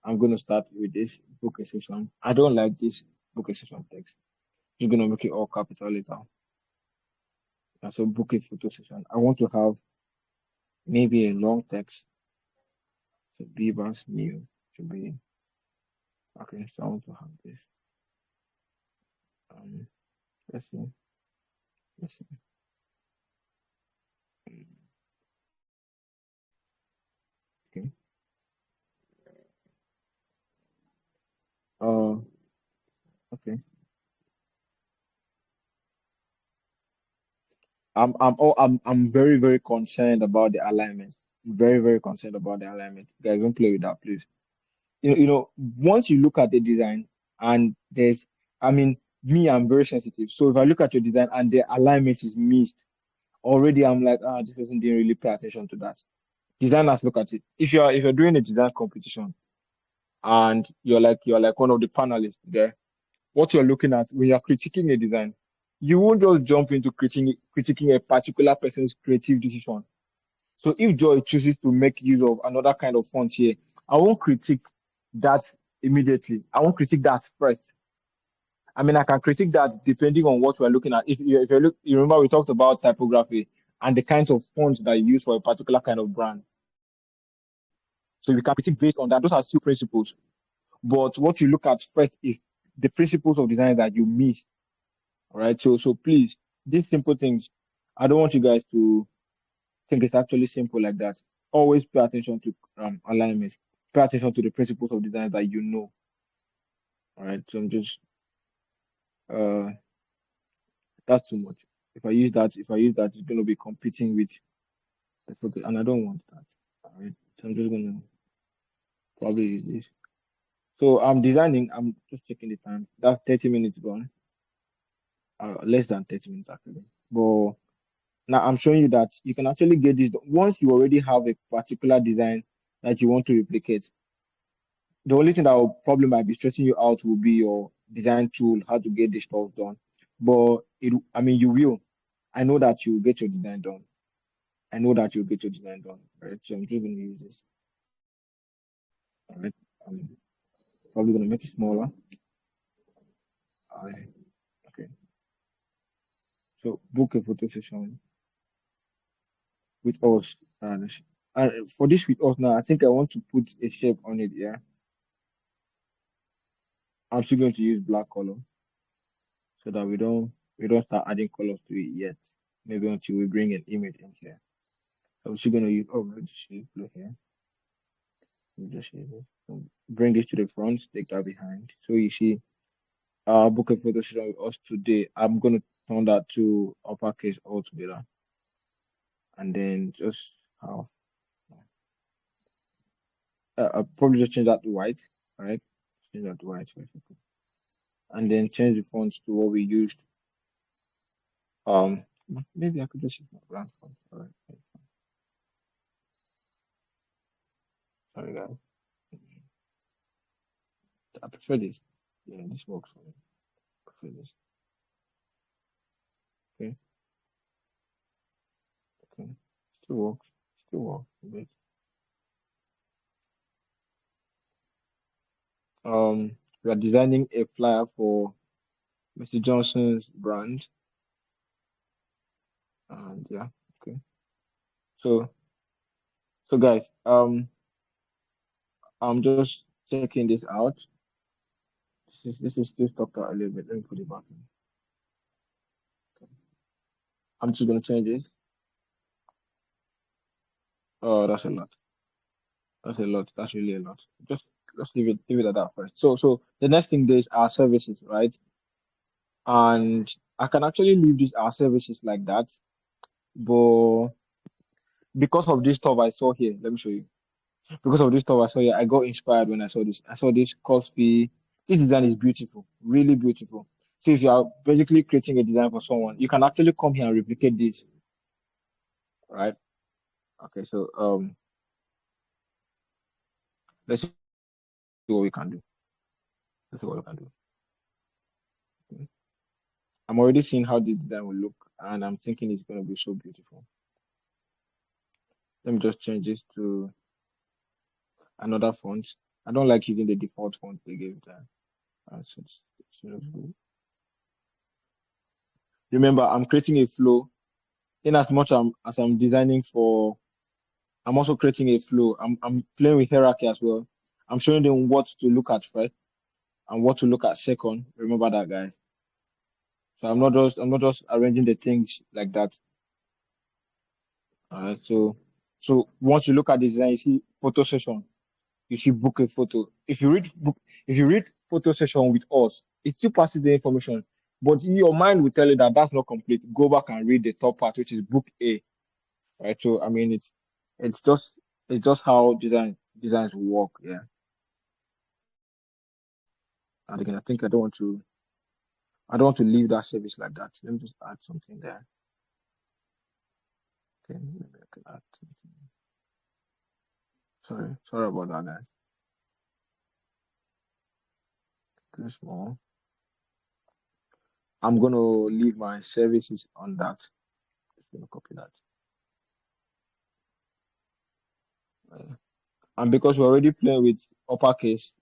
I'm gonna start with this book a session. I don't like this book a session text. I'm gonna make it all capital later. And so book a photo session. I want to have maybe a long text. So Bieber's new to be okay. So I want to have this. Um, let's see. Let's see. Okay. Uh, okay. I'm very very concerned about the alignment. Very very concerned about the alignment. Guys, don't play with that, please. Once you look at the design and I mean, me, I'm very sensitive. So if I look at your design and the alignment is missed, already I'm like, this person didn't really pay attention to that. Designers look at it. If you're doing a design competition and you're like one of the panelists there, what you're looking at when you're critiquing a design, you won't just jump into critiquing a particular person's creative decision. So if Joy chooses to make use of another kind of font here, I won't critique that immediately. I won't critique that first. I mean, I can critique that depending on what we're looking at. If you remember, we talked about typography and the kinds of fonts that you use for a particular kind of brand. So you can critique based on that. Those are still principles. But what you look at first is the principles of design that you miss. All right. So please, these simple things, I don't want you guys to think it's actually simple like that. Always pay attention to alignment. Pay attention to the principles of design that you know. All right. So I'm just uh that's too much. If I use that, it's gonna be competing with the focus, and I don't want that. All right. So I'm just gonna probably use this. So I'm designing. I'm just checking the time. That's 30 minutes gone. Less than 30 minutes actually. But now I'm showing you that you can actually get this once you already have a particular design that you want to replicate. The only thing that will probably might be stressing you out will be your design tool, how to get this stuff done. But I mean, you will. I know that you will get your design done. I know that you'll get your design done. Right. So I'm just going to use this. All right. I'm probably going to make it smaller. All right. Okay. So book a photo session with us. And for this with us now, I think I want to put a shape on it. Yeah. I'm still going to use black color so that we don't start adding colors to it yet. Maybe until we bring an image in here. So I'm still going to use let's see blue here. We'll just use it. So bring this to the front, take that behind. So you see book a photo session with us today. I'm gonna turn that to uppercase altogether. And then just how I'll probably just change that to white. All right. Change that to white. And then change the font to what we used. Um Maybe I could just use my brand font. All right. Sorry guys. I prefer this. Yeah, this works for me. I prefer this. Okay. Okay. Still works. Still works. But we are designing a flyer for Mr. Johnson's brand. And yeah, okay. So guys, I'm just checking this out. This is still stuck out a little bit. Let me put it back in. I'm just gonna change it. Oh, that's a lot. That's a lot. That's really a lot. Just leave it at that first. So the next thing is our services, right? And I can actually leave these our services like that, but because of this stuff I saw here, let me show you. Because of this stuff I saw here, I got inspired when I saw this. I saw this coffee. This design is beautiful, really beautiful. So if you are basically creating a design for someone, you can actually come here and replicate this, right? Okay, so let's see what we can do. Let's see what we can do. Okay. I'm already seeing how the design will look, and I'm thinking it's going to be so beautiful. Let me just change this to another font. I don't like using the default font they gave there. So remember, I'm creating a flow. In as much as I'm designing for, I'm also creating a flow. I'm playing with hierarchy as well. I'm showing them what to look at first and what to look at second. Remember that, guys. So I'm not just arranging the things like that. All right. So once you look at the design, you see photo session. You see book a photo. If you read photo session with us, it still passes the information, but your mind will tell you that that's not complete. Go back and read the top part, which is book A. Right. So I mean, it's just it's just how designs work. Yeah. And again, I think I don't want to leave that service like that. Let me just add something there. Okay, maybe I can add something. Sorry about that, guys. This small. I'm gonna leave my services on that. Just gonna copy that. Uh, And because we're already playing with uppercase,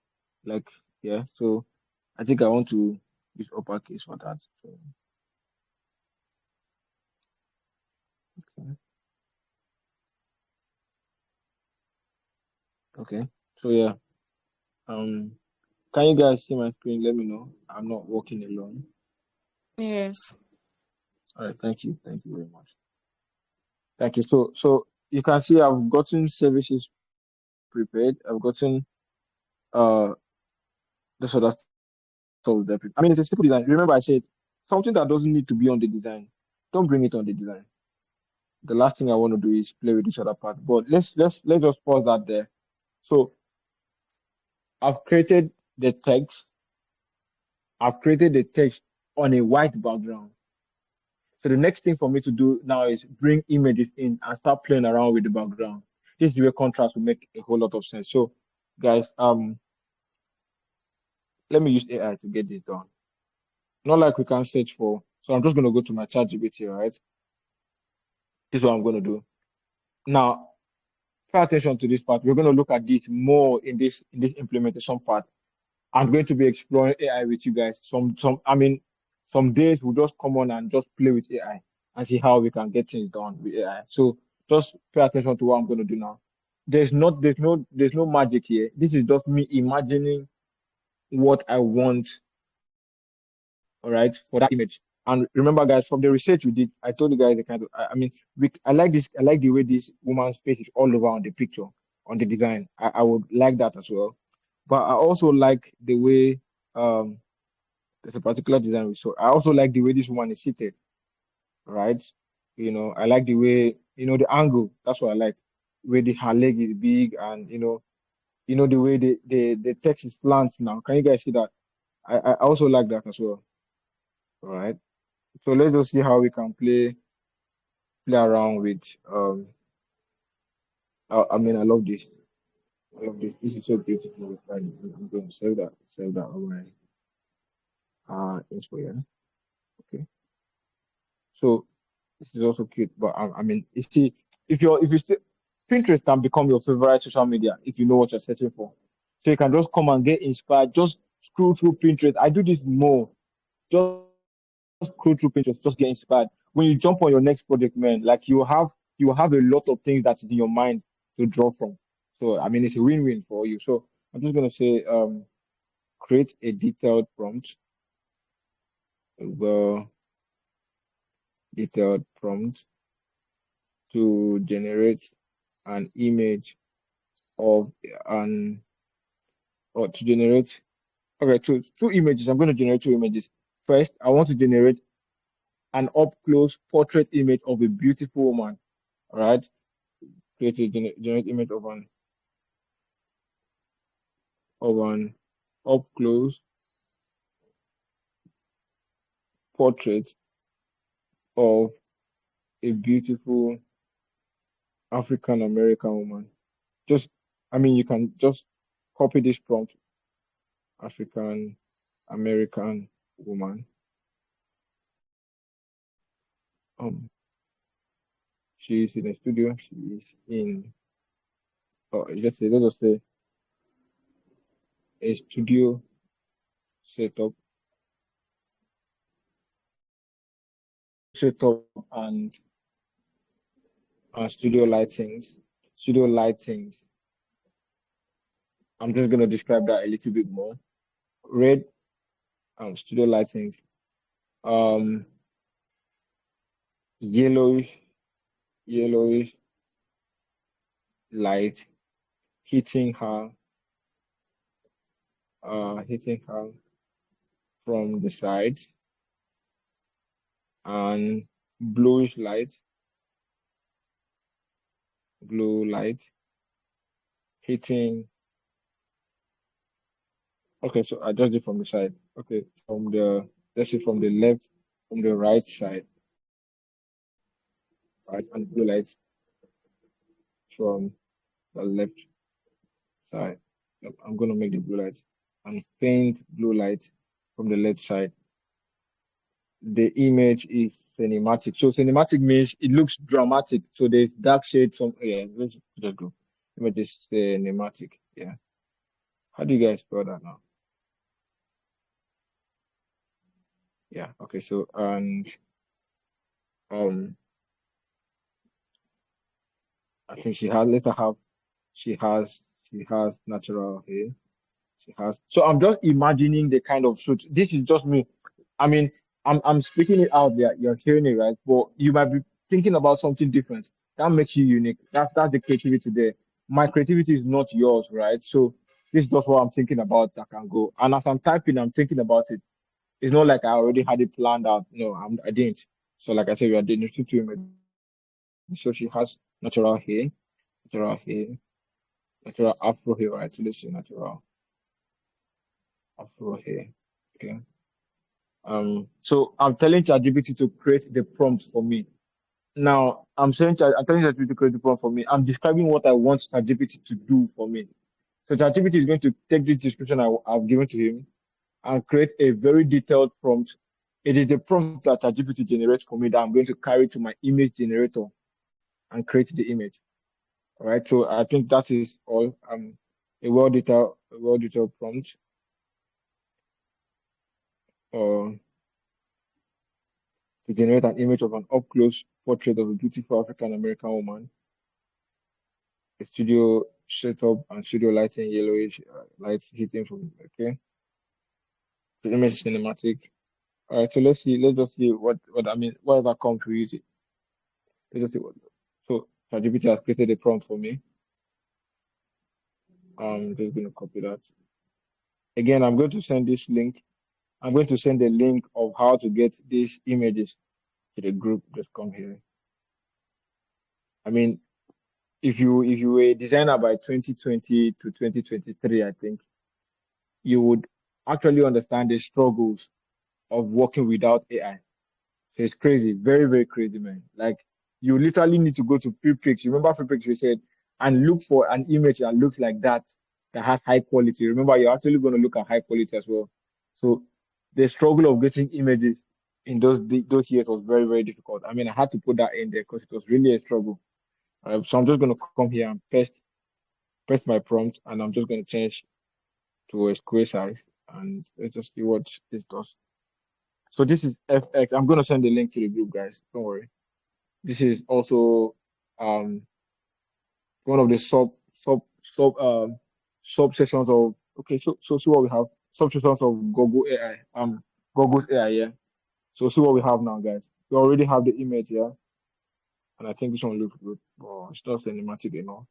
like yeah, so I think I want to use uppercase for that. So okay, okay. So yeah, um, can you guys see my screen? Let me know. I'm not working alone. Yes. All right, thank you very much. Thank you. So you can see I've gotten services prepared. I've gotten uh this other stuff there. I mean, it's a simple design. Remember, I said something that doesn't need to be on the design. Don't bring it on the design. The last thing I want to do is play with this other part. But let's just pause that there. So I've created the text. I've created the text on a white background. So the next thing for me to do now is bring images in and start playing around with the background. This is where contrast will make a whole lot of sense. So guys, let me use AI to get this done. Not like we can search for. So I'm just gonna go to my chat GPT, right? This is what I'm gonna do. Now pay attention to this part. We're gonna look at this more in this implementation part. I'm going to be exploring AI with you guys. Some days we'll just come on and just play with AI and see how we can get things done with AI. So just pay attention to what I'm going to do now. There's no magic here. This is just me imagining what I want, all right, for that image. And remember, guys, from the research we did, I told you guys the kind of, I like this, I like the way this woman's face is all over on the picture, on the design. I would like that as well. But I also like the way, um, there's a particular design we saw. I also like the way this woman is seated, right? I like the way, the angle. That's what I like. Where her leg is big and, the way the text is slant now. Can you guys see that? I also like that as well. All right. So let's just see how we can play around with I love this. I love this. This is so beautiful. I'm going to save that on my Instagram. Okay. So this is also cute, but you see, if you still Pinterest can become your favorite social media if you know what you're searching for. So you can just come and get inspired. Just scroll through Pinterest. I do this more. Just scroll through Pinterest. Just get inspired. When you jump on your next project, man, like you will have a lot of things that is in your mind to draw from. So it's a win-win for you. So I'm just gonna say create a detailed prompt. The detailed prompt to generate an image of an or to generate okay two images. I'm going to generate two images. First, I want to generate an up close portrait image of a beautiful woman. All right, create a generate image of an up close portrait of a beautiful African American woman. Just you can just copy this prompt, African American woman. Um, she is in a studio. She is in let us say a studio setup, setup and studio lightings. Studio lightings. I'm just gonna describe that a little bit more. Red studio lightings. Um, yellowish, yellowish light hitting her, hitting her from the sides, and bluish light, blue light hitting. Okay, so I just did from the side. Okay, let's say from the left, from the right side. Right. right, and blue light from the left side. Yep, I'm gonna make the blue light and faint blue light from the left side. The image is cinematic. So cinematic means it looks dramatic. So there's dark shades. Some yeah, let's just go. Image is cinematic. Yeah. How do you guys spell that now? Yeah. Okay. So and um, I think she has. Let her have. She has. She has natural hair. She has. So I'm just imagining the kind of shoot. This is just me. I mean, I'm speaking it out there. You're hearing it, right? But you might be thinking about something different. That makes you unique. That's the creativity there. My creativity is not yours, right? So this is just what I'm thinking about. I can go. And as I'm typing, I'm thinking about it. It's not like I already had it planned out. No, I didn't. So like I said, we are doing two images. So she has natural hair, natural afro hair, right? So let's say natural afro hair. Okay. So I'm telling ChatGPT to create the prompt for me. Now, I'm telling ChatGPT to create the prompt for me. I'm describing what I want ChatGPT to do for me. So ChatGPT is going to take this description I've given to him and create a very detailed prompt. It is the prompt that ChatGPT generates for me that I'm going to carry to my image generator and create the image. All right. So I think that is all. A well detailed prompt uh, to generate an image of an up close portrait of a beautiful African American woman. A studio setup and studio lighting, yellowish lights hitting from. Okay. So image is cinematic. All right. So let's see. Let's just see what I mean. Whatever comes, we use it. Let's just see what. So ChatGPT has created a prompt for me. I'm just going to copy that. Again, I'm going to send this link. I'm going to send the link of how to get these images to the group. Just come here. I mean, if you were a designer by 2020 to 2023, I think you would actually understand the struggles of working without AI. So it's crazy, very, very crazy, man. Like you literally need to go to Preprix. You remember Preprix we said, and look for an image that looks like that has high quality. Remember, you're actually going to look at high quality as well. So the struggle of getting images in those years was very, very difficult. I mean, I had to put that in there because it was really a struggle. So I'm just going to come here and paste my prompt, and I'm just going to change to a square size, and let's just see what this does. So this is FX. I'm going to send the link to the group, guys. Don't worry. This is also um one of the sub sub sub sessions of okay. So see what we have. Sub sessions of Google AI. Google's AI. Yeah. So see what we have now, guys. We already have the image here, and I think this one looks good. Oh, it's not cinematic enough.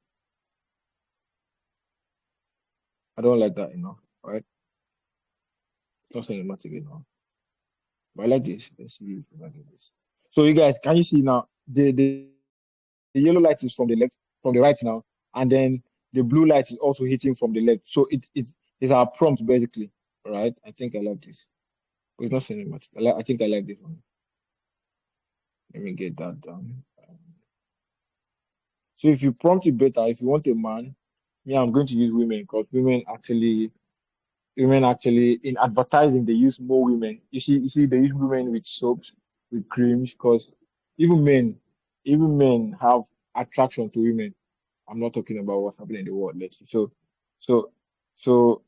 I don't like that enough. Right? It's not cinematic enough. But I like this. Let's see if I like this. So you guys, can you see now? The yellow light is from the left, from the right now, and then the blue light is also hitting from the left. So it's our prompt basically. Right? I think I like this. But it's not cinematic. I think I like this one. Let me get that done. So if you prompt it better, if you want a man, yeah, I'm going to use women because women actually in advertising they use more women. You see they use women with soaps, with creams, because even men, even men have attraction to women. I'm not talking about what's happening in the world. Let's see. So, so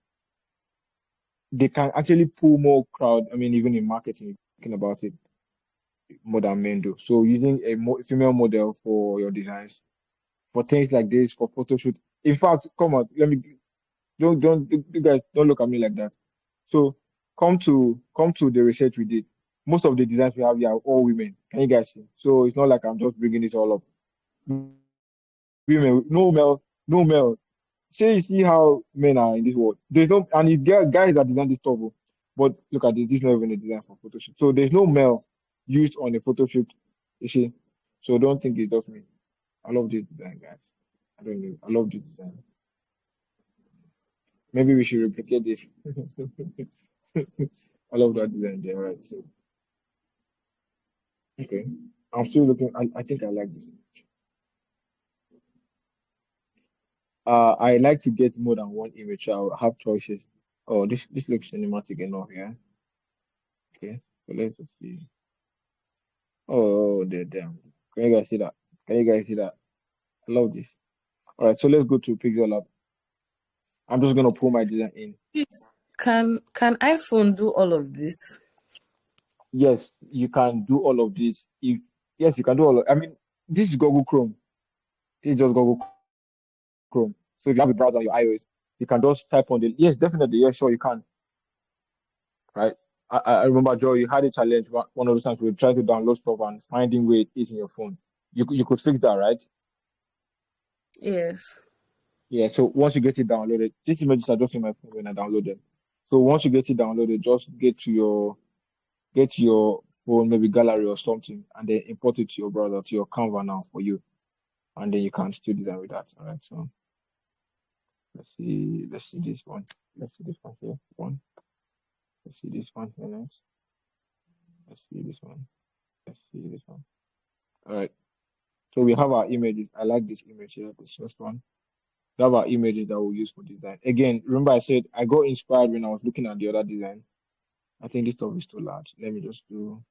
they can actually pull more crowd. I mean, even in marketing, thinking about it more than men do. So using a female model for your designs, for things like this, for photo shoot. In fact, come on, let me don't you guys don't look at me like that. So come to the research we did. Most of the designs we have here are all women. Can you guys see? So it's not like I'm just bringing this all up. Women, no male, no male. See how men are in this world. There's no, and it's guys that design this stuff. Oh. But look at this. This is not even a design for photo shoot. So there's no male used on a photo shoot. You see. So don't think it's just me. I love this design, guys. I don't know. I love this design. Maybe we should replicate this. I love that design there, right? So okay. I'm still looking. I think I like this. I like to get more than one image. I'll have choices. Oh, this looks cinematic enough, yeah. Okay, so let's see. Oh, damn. Can you guys see that? Can you guys see that? I love this. All right, so let's go to Pixel Lab. I'm just gonna pull my design in. Please, can iPhone do all of this? Yes, you can do all of this. If yes, you can do all of. I mean, this is Google Chrome. This is just Google Chrome. So if you have a browser on your iOS, you can just type on the. Yes, definitely. Yes, sure, you can. Right. I remember, Joe, you had a challenge one of those times we tried to download stuff and finding where it is in your phone. You could fix that, right? Yes. Yeah. So once you get it downloaded, these images are just in my phone when I download them. So once you get it downloaded, just get to your phone, maybe gallery or something, and then import it to your browser, to your Canva now for you, and then you can still design with that. All right. So let's see this one. Let's see this one here. One. Let's see this one here next. Let's see this one. Let's see this one. All right. So we have our images. I like this image here, this first one. We have our images that we'll use for design. Again, remember I said I got inspired when I was looking at the other design. I think this stuff is too large. Let me just do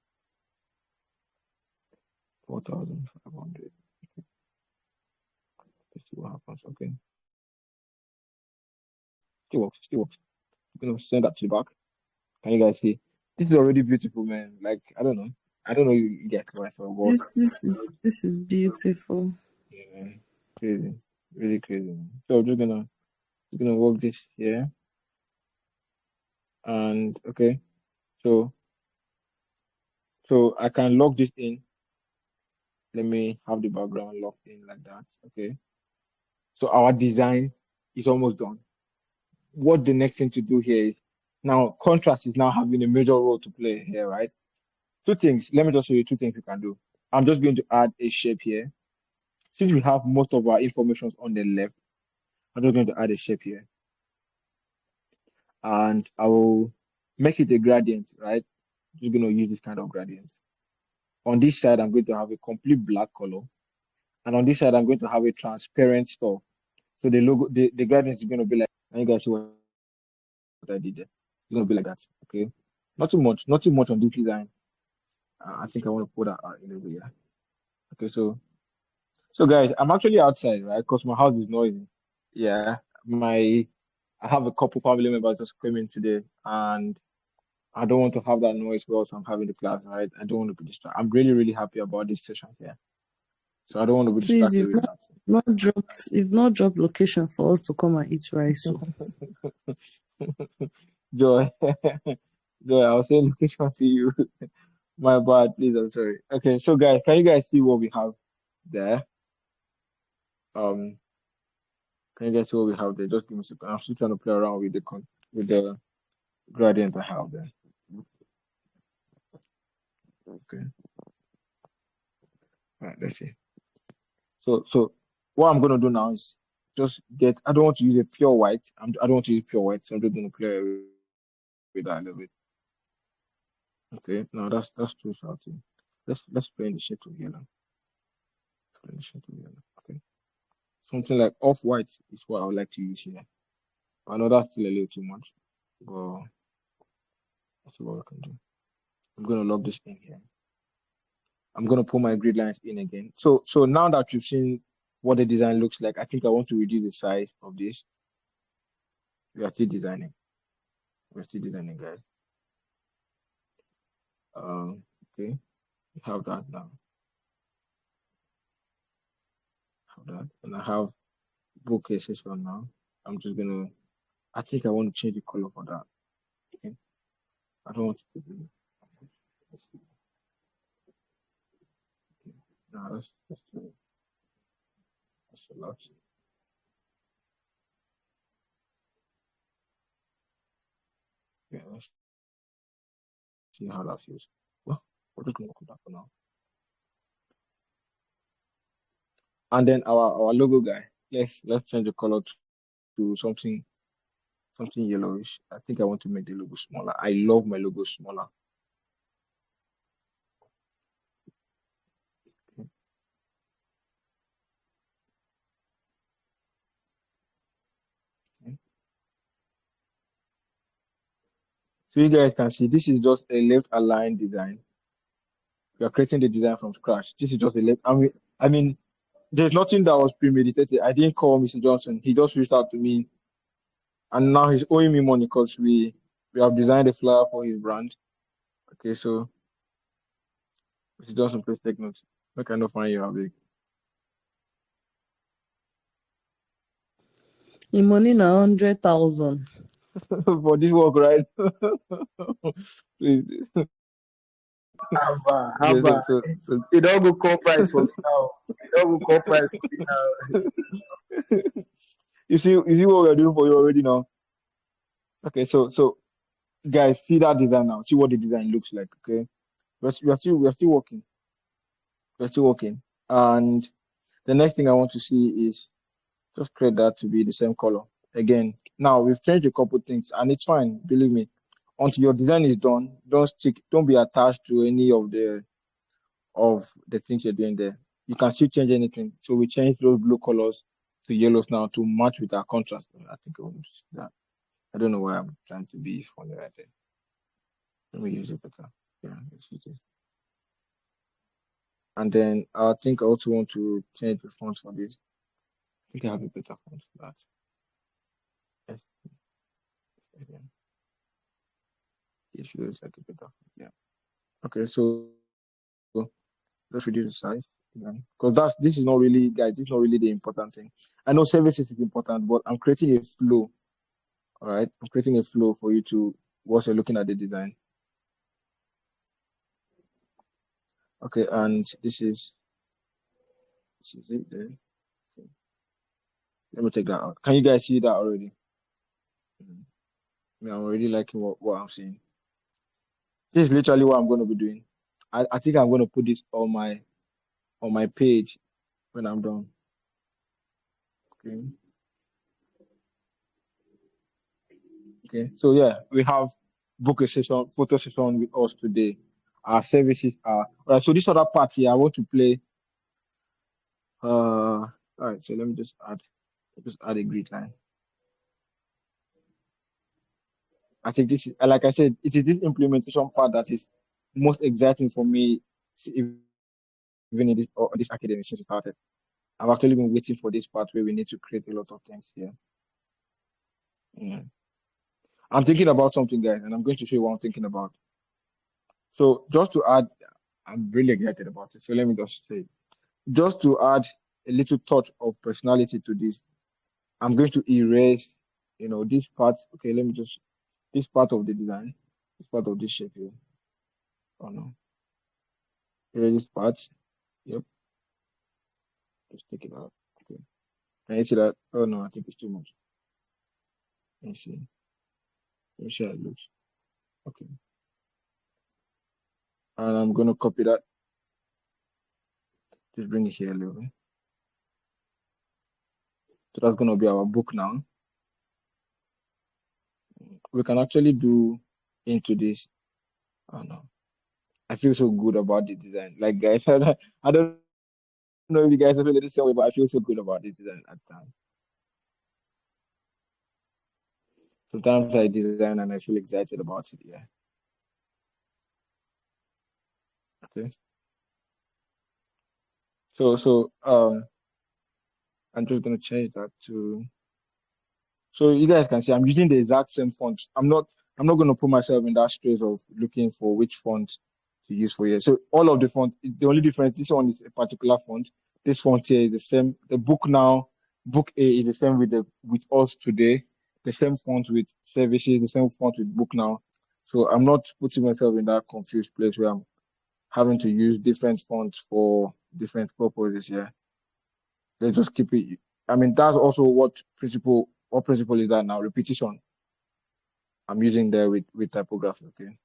4,500. Let's see what happens. Okay. Still works. Still works. I'm gonna send that to the back. Can you guys see? This is already beautiful, man. Like, I don't know. I don't know you get what I work. This is beautiful. Yeah, man. Crazy. Really crazy, man. So we're just gonna work this here. And okay. So I can log this in. Let me have the background locked in like that. Okay. So our design is almost done. What the next thing to do here is now contrast is now having a major role to play here, right? Two things. Let me just show you two things you can do. I'm just going to add a shape here. Since we have most of our information on the left, I'm just going to add a shape here. And I will make it a gradient, right? Just going to use this kind of gradient. On this side, I'm going to have a complete black color. And on this side, I'm going to have a transparent stuff. So the logo, the gradient is going to be like, and you guys see what I did there. It's going to be like that. Okay. Not too much on this design. I think I want to put that out a little bit. Yeah. Okay. So guys, I'm actually outside, right? Because my house is noisy. Yeah. I have a couple family members just coming today, and I don't want to have that noise whilst I'm having the class, right? I don't want to be distracted. I'm really, really happy about this session here. So I don't want to be Please, distracted with that. you've not dropped location for us to come and eat rice. So Joy, Joy, I was saying location to you. My bad, please, I'm sorry. Okay, so guys, can you guys see what we have there? Um, can you guys see what we have there? Just give me a second. I'm still trying to play around with the gradient I have there. Okay, all right, let's see. So what I'm gonna do now is just get. I don't want to use a pure white. I don't want to use pure white, so I'm just gonna play with that a little bit. Okay, no, that's too salty. Let's play in the shade of yellow. Play in the shade of yellow. Okay, something like off white is what I would like to use here. I know that's still a little too much, but let's see what we can do. I'm gonna log this in here. I'm gonna put my grid lines in again. So now that you've seen what the design looks like, I think I want to reduce the size of this. We are still designing. We're still designing, guys. Okay, we have that now. Have that, and I have bookcases for now. I'm just gonna. I think I want to change the color for that. Okay, I don't want to put it. No, that's a lot. Yeah, let's see how that feels. Well, we're just gonna put that for now. And then our logo guy. Let's change the color to something yellowish. I think I want to make the logo smaller. I love my logo smaller. So you guys can see this is just a left aligned design. We are creating the design from scratch. This is just a left. I mean, there's nothing that was premeditated. I didn't call Mr. Johnson. He just reached out to me, and now he's owing me money because we have designed a flyer for his brand. Okay, so Mr. Johnson, please take notes. What kind of fine you have? The money na 100,000. For this work, right? Please. Haba, Okay, haba. so It don't go call price for me now. It don't go call price for me now. you see what we're doing for you already now. Okay, so guys, see that design now. See what the design looks like. Okay, we are still working. We're still working, and the next thing I want to see is just create that to be the same color again. Now we've changed a couple things, and it's fine. Believe me. Until your design is done, don't be attached to any of the things you're doing there. You can still change anything. So we changed those blue colors to yellows now to match with our contrast. I think I want to see that. I don't know why I'm trying to be funny right there. Let me use it better. Yeah, let's use it. And then I think I also want to change the fonts for this. I think I have a better font for that. Yes. Again. It looks like a better font. Yeah. Okay, so let's reduce the size. Because this is not really, guys, this is not really the important thing. I know services is important, but I'm creating a flow. All right, I'm creating a flow for you to once you're looking at the design. Okay, and this is it there. Okay. Let me take that out. Can you guys see that already? I'm already liking what I'm seeing. This is literally what I'm going to be doing. I think I'm going to put this on my page when I'm done. Okay. Okay. So yeah, we have book a session, photo session with us today. Our services are all right. So this other part here, I want to play. All right. So let me just add a grid line. I think this is, like I said, it is this implementation part that is most exciting for me, even in this academic since we started. I've actually been waiting for this part where we need to create a lot of things here. Yeah. I'm thinking about something, guys, and I'm going to show you what I'm thinking about. So just to add, I'm really excited about it. So let me just say, just to add a little touch of personality to this, I'm going to erase, this part. Okay, let me just this part of the design, this part of this shape here. Oh no, erase this part. Yep, just take it out. Okay, can you see that? Oh no, I think it's too much. Let me see how it looks. Okay, and I'm gonna copy that. Just bring it here a little bit. So that's gonna be our book now. We can actually do into this. Oh no, I feel so good about the design. Like guys, I don't know if you guys feel the same way, but I feel so good about this design at times. Sometimes I design and I feel excited about it. Yeah. Okay. So I'm just gonna change that to. So you guys can see I'm using the exact same font. I'm not gonna put myself in that space of looking for which font to use for here. So all of the font, the only difference, this one is a particular font. This font here is the same. The book now, book A is the same with us today. The same font with services, the same font with book now. So I'm not putting myself in that confused place where I'm having to use different fonts for different purposes. Yeah. Let's just keep it. I mean, that's also what principle is that now? Repetition. I'm using there with typography. Okay.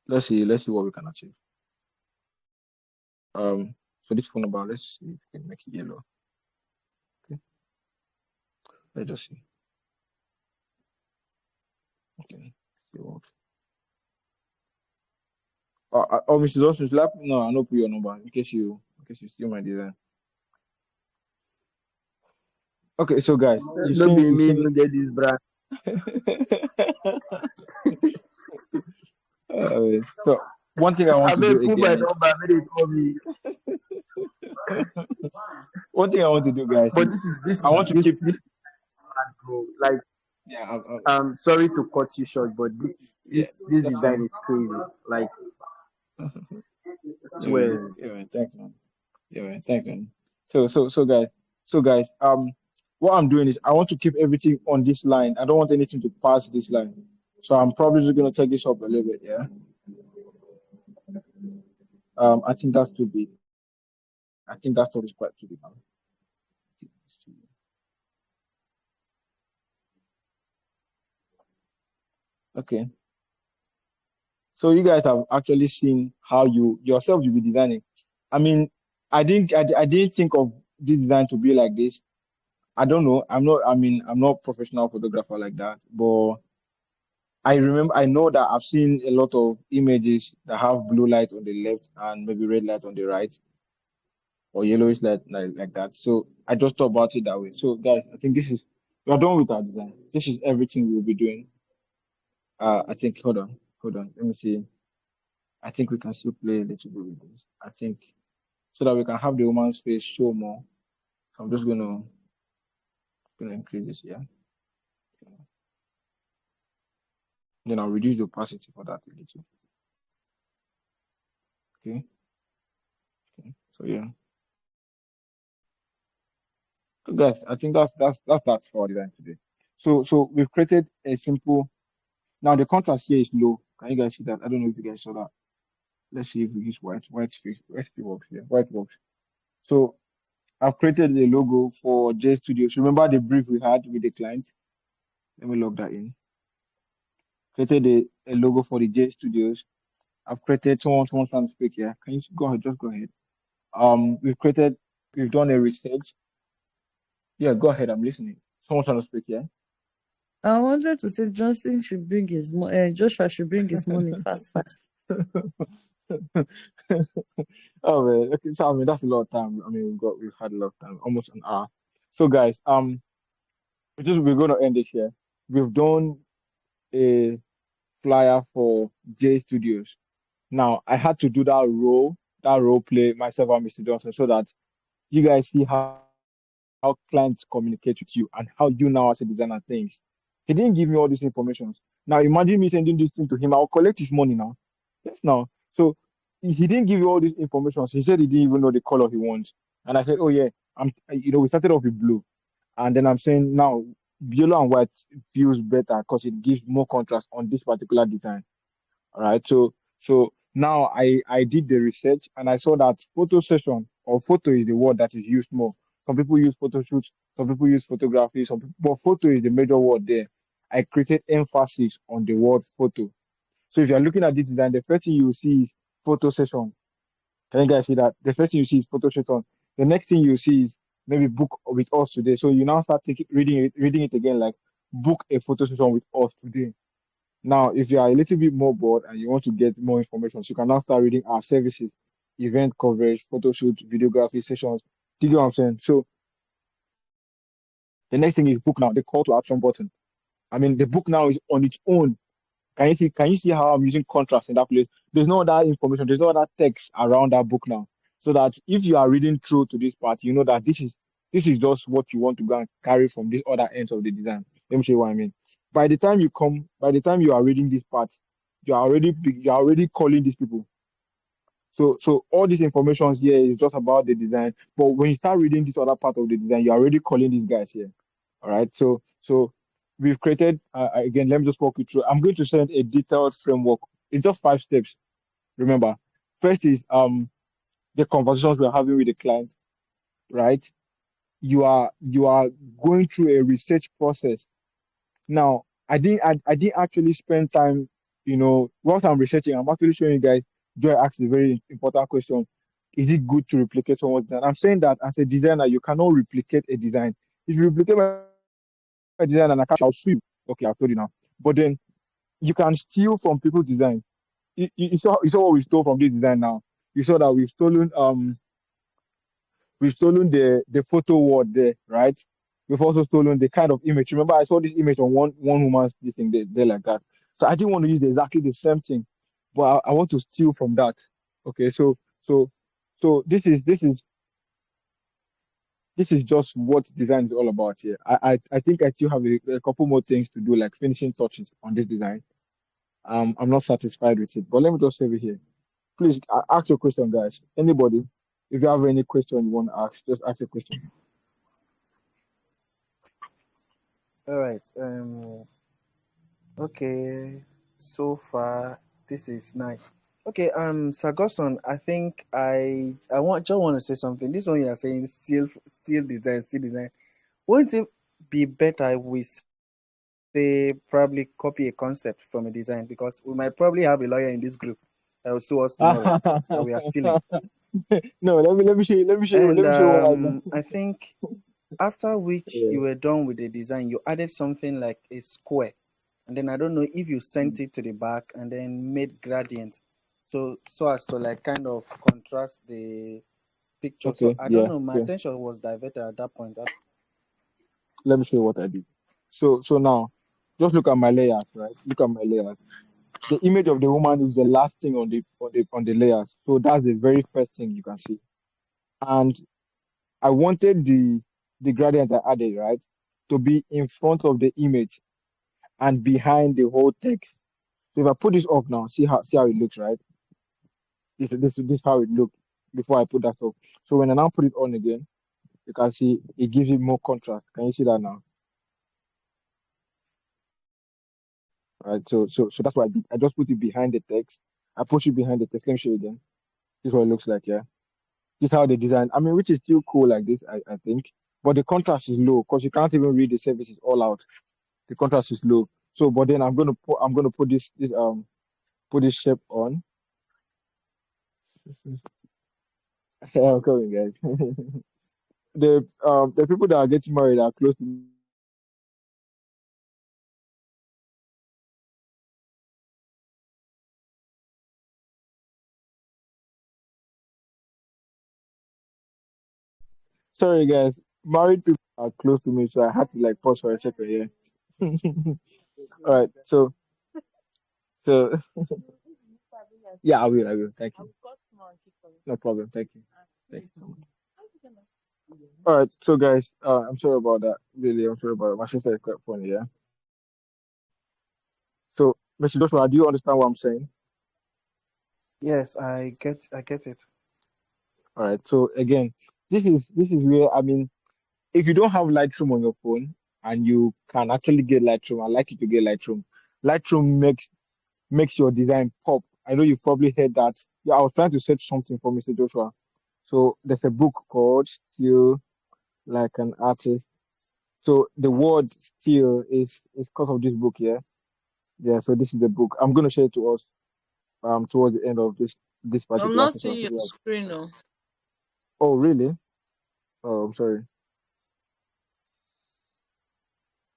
Let's see what we can achieve. So this phone number, let's see if we can make it yellow. Okay. Let's just see. Okay. See what. Mr. Johnson, slap. No, I don't put your number in case you steal my design. Okay, so guys, No be me, no get this brand. So one thing I want I to do mean, put my again is number, may they call me. one thing I want to do, guys, But is this is this I is want to this keep this is smart, bro. Like, yeah sorry to cut you short, but this yeah this that's design fine. is crazy. Like, I Yeah, man. swear. Yeah, man. Thanks, man. Yeah, man. Thanks, man. So guys, what I'm doing is I want to keep everything on this line. I don't want anything to pass this line. So I'm probably just gonna take this up a little bit, yeah. I think that's too big. I think that's what is quite too big now. Okay. So you guys have actually seen how you yourself you'll be designing. I mean, I didn't think of this design to be like this. I don't know. I'm not professional photographer like that, but I know that I've seen a lot of images that have blue light on the left and maybe red light on the right or yellowish light like that. So I just thought about it that way. So guys, I think we are done with our design. This is everything we'll be doing. I think hold on. Let me see. I think we can still play a little bit with this. I think so that we can have the woman's face show more. So I'm just gonna increase this here. Then I'll reduce the opacity for that a little. Okay. Okay. So yeah. So guys, I think that's that for our design today. So we've created a simple now the contrast here is low. Can you guys see that? I don't know if you guys saw that. Let's see if we use white. White still works here. White works. So I've created a logo for J Studios. Remember the brief we had with the client? Let me log that in. Created a logo for the J Studios. I've created someone's trying to speak here. Can you go ahead? Just go ahead. We've done a research. Yeah, go ahead. I'm listening. Someone's trying to speak here. I wanted to say Joshua should bring his money fast, fast. Oh man, okay, so I mean that's a lot of time. I mean we've had a lot of time, almost an hour. So guys, we're gonna end this here. We've done a flyer for J Studios. Now I had to do that role play myself and Mr. Johnson so that you guys see how clients communicate with you and how you now as a designer thinks. He didn't give me all these information. Now imagine me sending this thing to him. I'll collect his money now. Yes, now. So he didn't give you all this information. So he said he didn't even know the color he wants. And I said, oh yeah, we started off with blue. And then I'm saying now yellow and white feels better because it gives more contrast on this particular design. All right. So now I did the research and I saw that photo session or photo is the word that is used more. Some people use photo shoots, some people use photography, but photo is the major word there. I created emphasis on the word photo. So if you're looking at this design, the first thing you will see is photo session. Can you guys see that? The first thing you see is photo session. The next thing you see is maybe book with us today. So you now start reading it again, like book a photo session with us today. Now, if you are a little bit more bored and you want to get more information, so you can now start reading our services, event coverage, photo shoot, videography sessions. Do you get what I'm saying? So the next thing is book now, the call to action button. I mean, the book now is on its own. Can you see how I'm using contrast in that place? There's no other information, there's no other text around that book now. So that if you are reading through to this part, you know that this is just what you want to go and carry from this other end of the design. Let me show you what I mean. By the time you are reading this part, you are already calling these people. So all this information here is just about the design. But when you start reading this other part of the design, you're already calling these guys here. All right. So we've created again. Let me just walk you through. I'm going to send a detailed framework. It's just 5 steps. Remember, first is the conversations we're having with the client. Right. You are going through a research process. Now, I didn't actually spend time, whilst I'm researching, I'm actually showing you guys. Joy asked a very important question. Is it good to replicate someone's design? I'm saying that as a designer, you cannot replicate a design. If you replicate my design and I catch you, I'll sue you. Okay, I've told you now. But then you can steal from people's design. You saw what we stole from this design now. You saw that we've stolen the photo word there, right? we've also stolen the kind of image. Remember, I saw this image on one woman's this thing there like that. So I didn't want to use exactly the same thing, but I want to steal from that. Okay, so this is just what design is all about here. I think I still have a couple more things to do, like finishing touches on this design. I'm not satisfied with it, but let me just save it here. Please ask your question, guys. Anybody, if you have any question you want to ask, just ask your question. All right. Okay. So far, this is nice. Okay. Sir Godson, I think I want to say something. This one you are saying still design. Wouldn't it be better if we say probably copy a concept from a design, because we might probably have a lawyer in this group that will sue us tomorrow that we are stealing. No, let me show you. Let me show you. And Let me show you what I got. I think after which Yeah. you were done with the design, you added something like a square, and then I don't know if you sent Mm. it to the back and then made gradient, so as to like kind of contrast the picture. So Okay. I don't Yeah. know. My Okay. attention was diverted at that point. Let me show you what I did. So now, just look at my layers, right? Look at my layers. The image of the woman is the last thing on the layers. So that's the very first thing you can see. And I wanted the gradient I added, right, to be in front of the image and behind the whole text. So if I put this off now, see how it looks, right? This how it looked before I put that off. So when I now put it on again, you can see it gives it more contrast. Can you see that now? Right. So that's what I did. I just put it behind the text. I push it behind the text. Let me show you again. This is what it looks like, yeah. This is how they design. I mean, which is still cool like this, I think. But the contrast is low because you can't even read the services all out. The contrast is low. So, but then I'm gonna put this shape on. Yeah, I'm coming, guys. The people that are getting married are close to me. Sorry, guys. Married people are close to me, so I had to like pause for a second. Yeah. All right. So yeah, I will. I will. Thank you. No problem. Thank you. Thank you so much. All right. So guys, I'm sorry about that. Really, I'm sorry about it. My sister is quite funny. Yeah. So, Mr. Joshua, do you understand what I'm saying? Yes, I get it. All right. So again, this is where I mean, if you don't have Lightroom on your phone and you can actually get Lightroom, I like you to get Lightroom. Lightroom makes your design pop. I know you've probably heard that. Yeah, I was trying to search something for Mr. Joshua. So there's a book called Still Like an Artist. So the word still is because of this book, yeah. Yeah, so this is the book. I'm gonna share it to us towards the end of this I'm particular not session. seeing So your yeah. screen. No. Oh really? Oh, I'm sorry.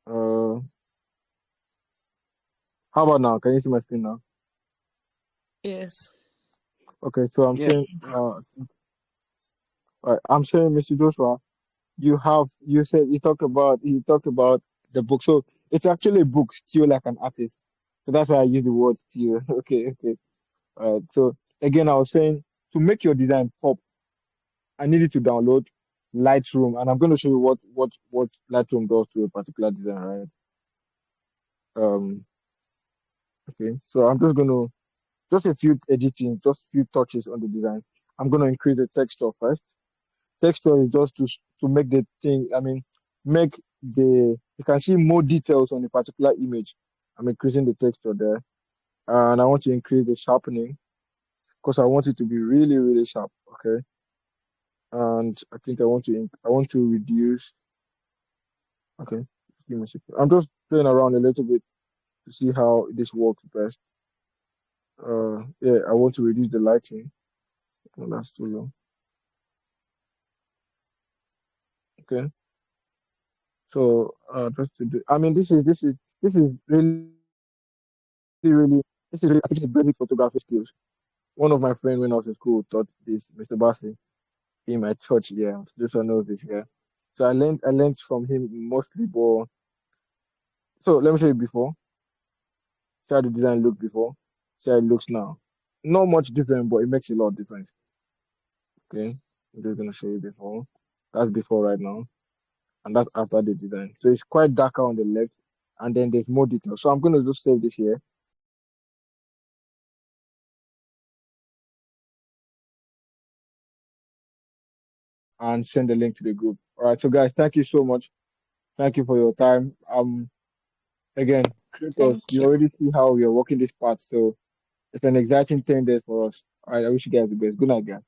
Uh how about now? Can you see my screen now? Yes. Okay, so I'm Yeah. saying I'm saying Mr. Joshua, you talked about the book. So it's actually a book, Still Like an Artist. So that's why I use the word still. Okay, okay. So again, I was saying to make your design pop, I need you to download Lightroom, and I'm going to show you what Lightroom does to a particular design, right? Um, okay. So I'm just going to just a few editing, just few touches on the design. I'm going to increase the texture first. Texture is just to make the thing. I mean, make the you can see more details on a particular image. I'm increasing the texture there, and I want to increase the sharpening because I want it to be really, really sharp. Okay, and I think I want to reduce. Okay, give me a second. I'm just playing around a little bit to see how this works best. Yeah, I want to reduce the lighting. Oh, that's too low. Okay, so just to do. I mean, this is really this is really I think it's basic photography skills. One of my friends when I was in school taught this, Mr. Bassi, in my church. Yeah, this one knows this. Yeah. So I learned from him mostly, but so let me show you before. See how the design looked before. See how it looks now. Not much different, but it makes a lot of difference. Okay, I'm just gonna show you before. That's before right now, and that's after the design. So it's quite darker on the left, and then there's more detail. So I'm gonna just save this here and send the link to the group. All right, so guys, thank you so much. Thank you for your time. Again, creators, Thank you you. already see how we are working this part, so it's an exciting 10 days for us. All right, I wish you guys the best. Good night, guys.